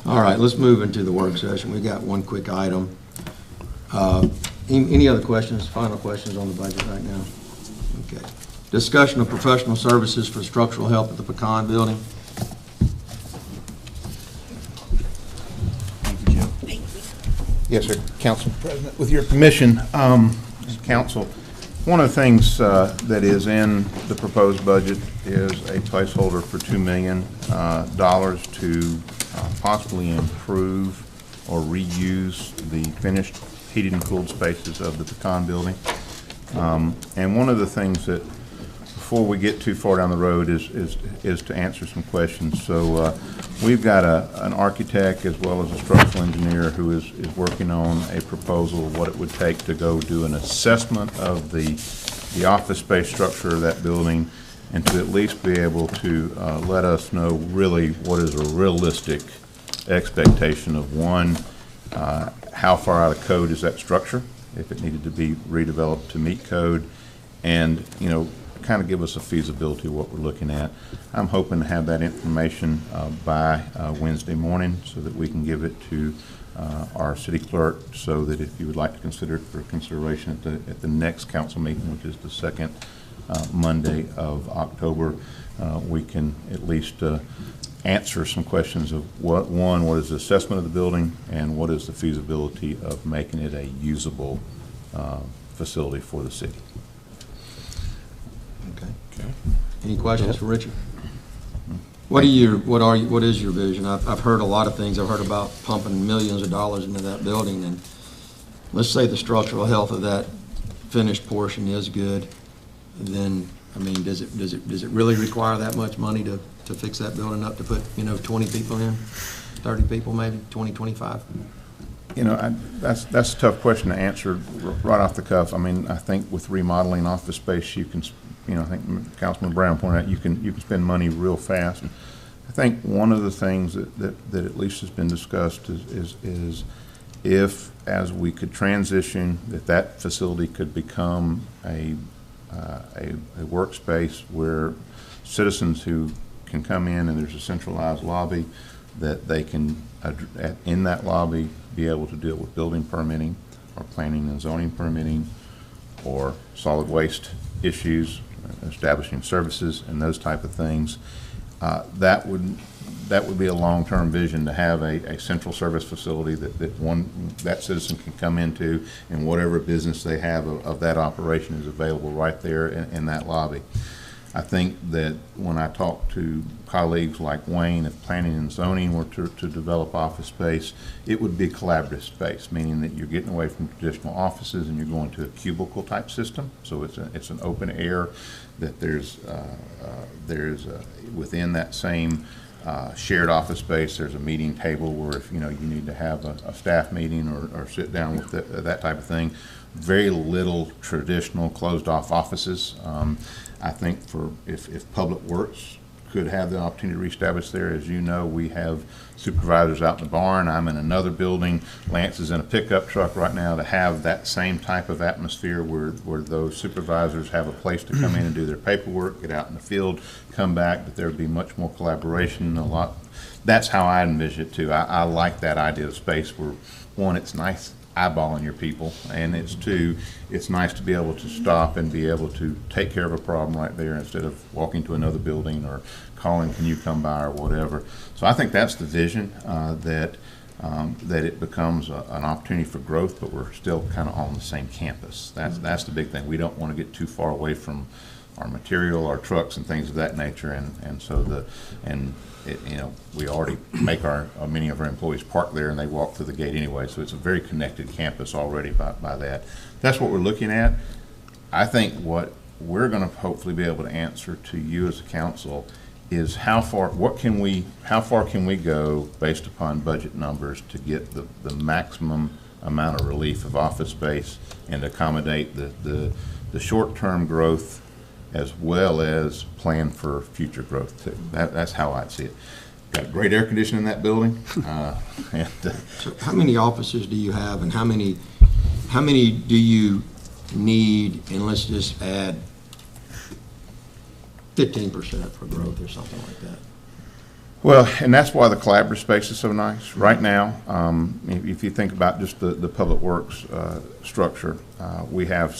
All right, let's move into the work session. We got one quick item. Any other questions, final questions on the budget right now? Okay. Discussion of professional services for structural help at the Pecan Building. Yes, sir, Council President, with your permission, Council, one of the things that is in the proposed budget is a placeholder for $2 million to possibly improve or reuse the finished heated and cooled spaces of the Pecan Building. And one of the things that, before we get too far down the road, is to answer some questions. So we've got an architect as well as a structural engineer who is working on a proposal of what it would take to go do an assessment of the office space structure of that building, and to at least be able to let us know really what is a realistic expectation of, one, how far out of code is that structure, if it needed to be redeveloped to meet code, and, you know, kind of give us a feasibility of what we're looking at. I'm hoping to have that information by Wednesday morning so that we can give it to our city clerk, so that if you would like to consider it for consideration at the next council meeting, which is the second Monday of October, we can at least answer some questions of what is the assessment of the building, and what is the feasibility of making it a usable facility for the city. Okay. Any questions for Richard? What is your vision? I've heard a lot of things. I've heard about pumping millions of dollars into that building, and let's say the structural health of that finished portion is good, then, I mean, does it really require that much money to fix that building up, to put, 20 people in, 30 people maybe, 20, 25? That's a tough question to answer right off the cuff. I mean, I think with remodeling office space, you can, I think Councilman Brown pointed out, you can spend money real fast. I think one of the things that at least has been discussed is if, as we could transition, that facility could become a workspace where citizens who can come in and there's a centralized lobby, that they can, in that lobby, be able to deal with building permitting or planning and zoning permitting or solid waste issues, establishing services and those type of things. That would be a long-term vision, to have a central service facility that citizen can come into, and whatever business they have of that operation is available right there in that lobby. I think that when I talk to colleagues like Wayne, if planning and zoning were to develop office space, it would be collaborative space, meaning that you're getting away from traditional offices and you're going to a cubicle type system. So it's an open air, that there's within that same shared office space, there's a meeting table where if you need to have a staff meeting or sit down with that type of thing. Very little traditional closed off offices. I think if Public Works could have the opportunity to reestablish there, as you know, we have supervisors out in the barn. I'm in another building. Lance is in a pickup truck right now, to have that same type of atmosphere where those supervisors have a place to come in and do their paperwork, get out in the field, come back, but there would be much more collaboration, a lot. That's how I envision it too. I like that idea of space where, one, it's nice eyeballing your people, and it's nice to be able to stop and be able to take care of a problem right there instead of walking to another building or calling, can you come by, or whatever. So I think that's the vision, that it becomes an opportunity for growth, but we're still kind of on the same campus. That's the big thing. We don't want to get too far away from our material, our trucks, and things of that nature, and so we already make many of our employees park there, and they walk through the gate anyway. So it's a very connected campus already by that. That's what we're looking at. I think what we're going to hopefully be able to answer to you as a council is how far can we go based upon budget numbers to get the maximum amount of relief of office space and accommodate the short-term growth as well as plan for future growth too. That's how I see it. Got great air conditioning in that building. So how many offices do you have, and how many do you need? And let's just add 15% for growth or something like that. Well, and that's why the collaborative space is so nice. Right now, if you think about just the Public Works structure, we have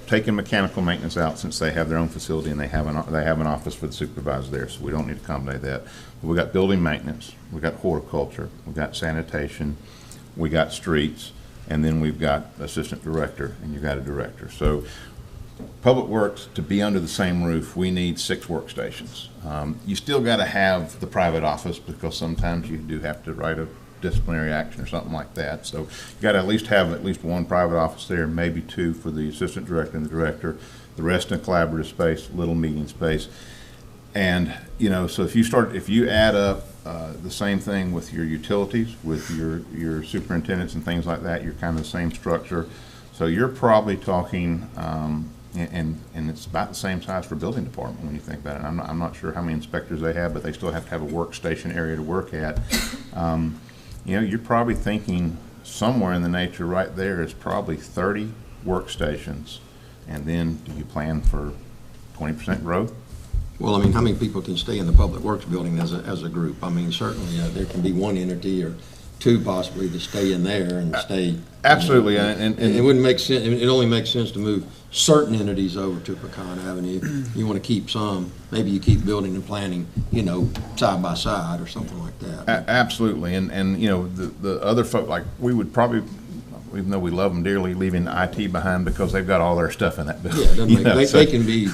taken mechanical maintenance out, since they have their own facility and they have an office for the supervisor there, so we don't need to accommodate that. But we got building maintenance, we got horticulture, we got sanitation, we got streets, and then we've got assistant director, and you've got a director. So Public Works, to be under the same roof, we need 6 workstations. You still got to have the private office, because sometimes you do have to write a disciplinary action or something like that. So you got to at least have at least 1 private office there, maybe 2 for the assistant director and the director, the rest in collaborative space, little meeting space. And so if you add up the same thing with your utilities, with your superintendents and things like that, you're kind of the same structure. So you're probably talking, and it's about the same size for building department when you think about it. I'm not sure how many inspectors they have, but they still have to have a workstation area to work at. You're probably thinking somewhere in the nature right there is probably 30 workstations, and then do you plan for 20% growth? Well, I mean, how many people can stay in the Public Works building as a group? I mean, certainly there can be 1 entity or 2 possibly to stay in there and stay. Absolutely, and it wouldn't make sense. It only makes sense to move certain entities over to Pecan Avenue. You want to keep some. Maybe you keep building and planning, side by side or something like that. Absolutely, and the other folk, like we would probably, even though we love them dearly, leaving IT behind because they've got all their stuff in that building. Yeah, it doesn't you make- know, they- so- they can be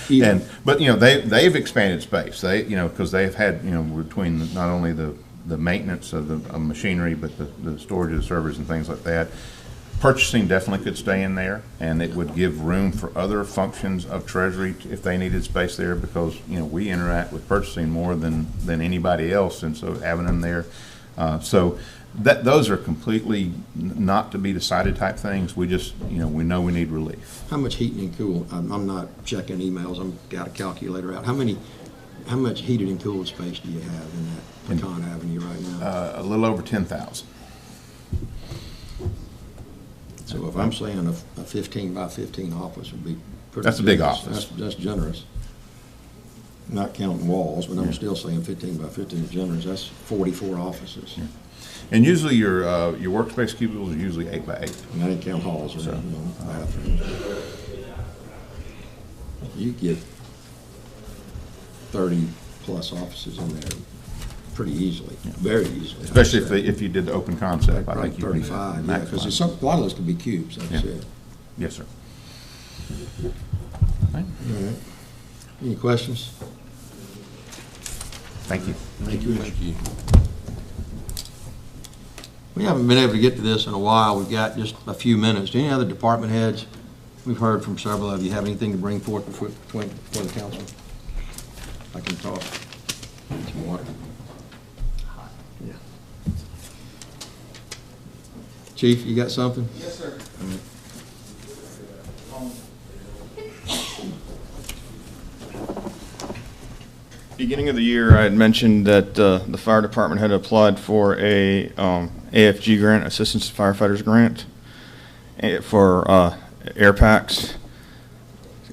even. But, you know, they've expanded space. They, you know, because they've had, you know, between not only the maintenance of the machinery, but the storage of the servers and things like that. Purchasing definitely could stay in there, and it would give room for other functions of Treasury if they needed space there, because, you know, we interact with purchasing more than anybody else, and so having them there. So those are completely not to be decided type things. We just, you know we need relief. How much heating and cool, I'm not checking emails, I've got a calculator out. How much heated and cooled space do you have in that Pecan Avenue right now? A little over 10,000. So if I'm saying a 15 by 15 office would be pretty. That's a big generous. office. That's generous. Not counting walls, but I'm still saying 15 by 15 is generous. That's 44 offices. Yeah. And usually your workspace cubicles are usually 8 by 8. And I didn't count halls or bathrooms. You get 30 plus offices in there pretty easily, very easily. Especially if you did the open concept. I Like think you can 35, yeah, because maximize. a lot of those could be cubes, like you Yeah. said. Yes, sir. All right. Any questions? Thank you. Thank you. Thank you. We haven't been able to get to this in a while. We've got just a few minutes. Do any other department heads? We've heard from several of you. Have anything to bring forth before the council? I can talk. Some water. Yeah. Chief, you got something? Yes, sir. Beginning of the year, I had mentioned that the fire department had applied for a AFG grant, Assistance to Firefighters Grant, for air packs.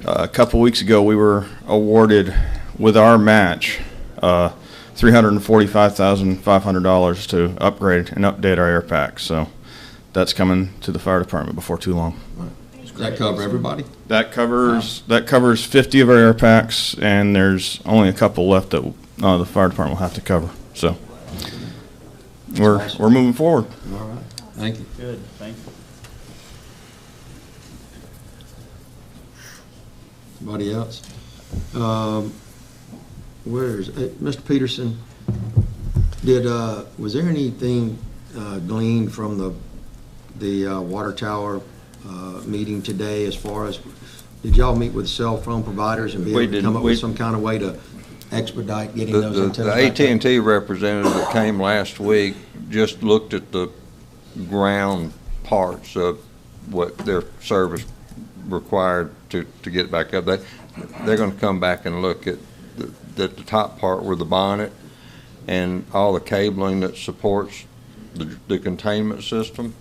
A couple weeks ago, we were awarded with our match $345,500 to upgrade and update our air packs. So that's coming to the fire department before too long. Does that cover everybody? That covers 50 of our air packs, and there's only a couple left that the fire department will have to cover. So we're moving forward. All right. Thank you. Good, thank you. Anybody else? Where's Mr. Peterson? Was there anything gleaned from the water tower meeting today as far as, did y'all meet with cell phone providers and be able to come up with some kind of way to expedite getting those antennas The back up? AT&T representative that came last week just looked at the ground parts of what their service required to get it back up. They're going to come back and look at the top part where the bonnet and all the cabling that supports the containment system,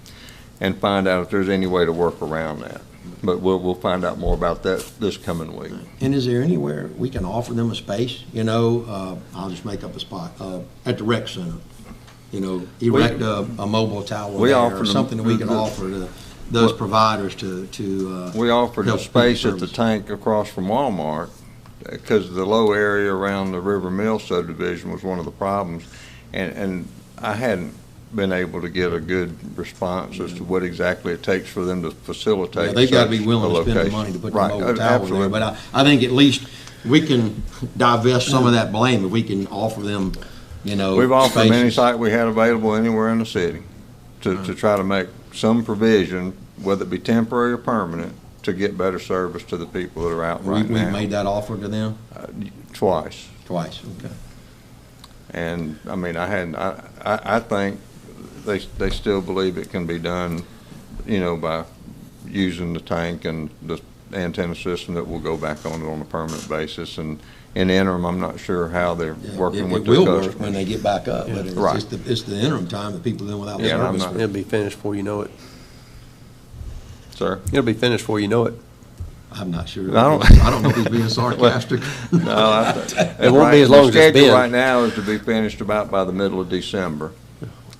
and find out if there's any way to work around that. But we'll find out more about that this coming week. And is there anywhere we can offer them a space? You know, I'll just make up a spot, at the rec center. You know, erect a mobile tower we there, offer or them something that we can the- offer to those providers to We offered the help space people at the service. tank across from Walmart, because the low area around the River Mill subdivision was one of the problems. And I hadn't been able to get a good response as to what exactly it takes for them to facilitate. Yeah, they've got to be such willing a to spend the location. money to put the Right, mobile tower there. absolutely. But I think at least we can divest some of that blame if we can offer them, you know, We've offered them any spaces. site we had available anywhere in the city to try to make some provision, whether it be temporary or permanent, to get better service to the people that are out right We now. made that offer to them Twice. twice, okay. And, I mean, I think they still believe it can be done, you know, by using the tank and the antenna system that will go back on it on a permanent basis. And in the interim, I'm not sure how they're Yeah, working with it their will customers. work when they get back up, but Right. it's the interim time that people then without Yeah, I'm service. not- It'll be finished before you know it. Sir? It'll be finished before you know it. I'm not sure. I don't- I don't know if he's being sarcastic. No, It won't be as long as it's The schedule been. right now is to be finished about by the middle of December.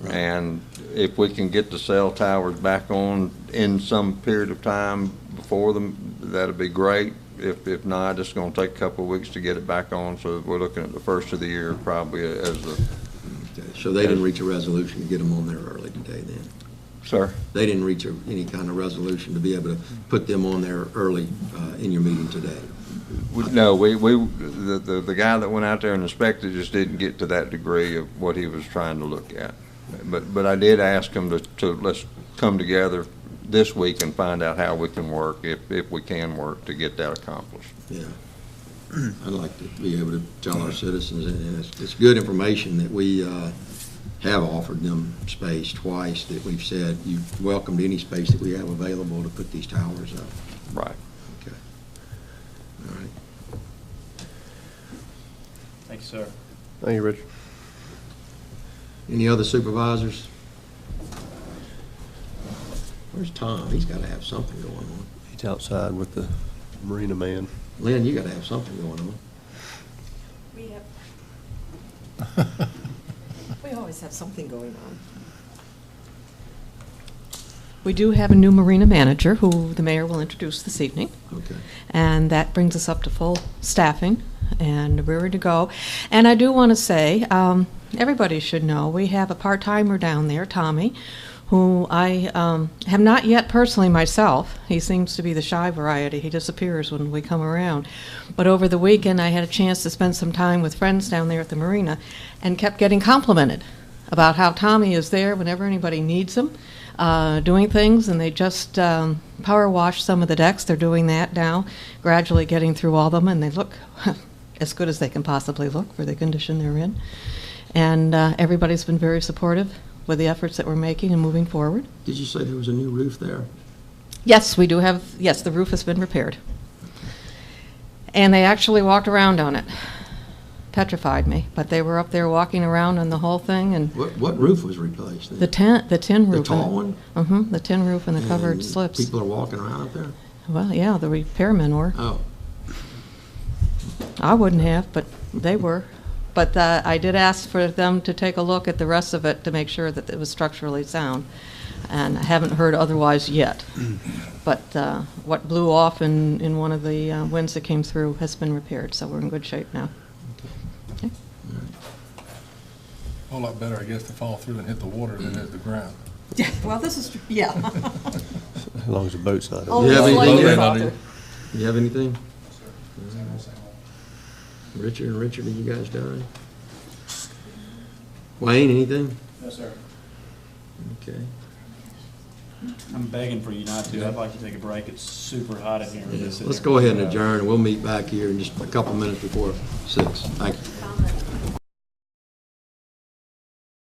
And if we can get the cell towers back on in some period of time before them, that'd be great. If not, it's gonna take a couple of weeks to get it back on, so we're looking at the first of the year probably as the, So they didn't reach a resolution to get them on there early today then? Sir? They didn't reach any kind of resolution to be able to put them on there early in your meeting today. No, the guy that went out there and inspected just didn't get to that degree of what he was trying to look at. But I did ask him to let's come together this week and find out how we can work, if we can work, to get that accomplished. Yeah. I'd like to be able to tell our citizens, and it's good information that we have offered them space twice, that we've said you welcomed any space that we have available to put these towers up. Right. Okay. All right. Thank you, sir. Thank you, Richard. Any other supervisors? Where's Tom? He's got to have something going on. He's outside with the marina man. Lynn, you got to have something going on. We have. We always have something going on. We do have a new marina manager who the mayor will introduce this evening. Okay. And that brings us up to full staffing and we're ready to go. And I do want to say, everybody should know, we have a part-timer down there, Tommy, who I have not yet personally myself. He seems to be the shy variety. He disappears when we come around. But over the weekend, I had a chance to spend some time with friends down there at the marina and kept getting complimented about how Tommy is there whenever anybody needs him, doing things, and they just power wash some of the decks. They're doing that now, gradually getting through all of them, and they look as good as they can possibly look for the condition they're in. And everybody's been very supportive with the efforts that we're making and moving forward. Did you say there was a new roof there? Yes, we do have, yes, the roof has been repaired. And they actually walked around on it. Petrified me, but they were up there walking around on the whole thing, and What roof was replaced then? the tin roof. The tall one? Mm-hmm, the tin roof and the covered And slips. People are walking around up there? Well, yeah, the repairmen were. Oh. I wouldn't have, but they were. But I did ask for them to take a look at the rest of it to make sure that it was structurally sound. And I haven't heard otherwise yet. But what blew off in one of the winds that came through has been repaired, so we're in good shape now. Okay. A whole lot better, I guess, to fall through and hit the water than hit the ground. Yeah, well, this is, yeah. As long as the boat's not Oh, over. You have it's anything? like- Ed? You have anything? Richard, are you guys done? Wayne, anything? No, sir. Okay. I'm begging for you not to. I'd like to take a break. It's super hot in here. Let's go ahead and adjourn. We'll meet back here in just a couple minutes before 6. Thank you.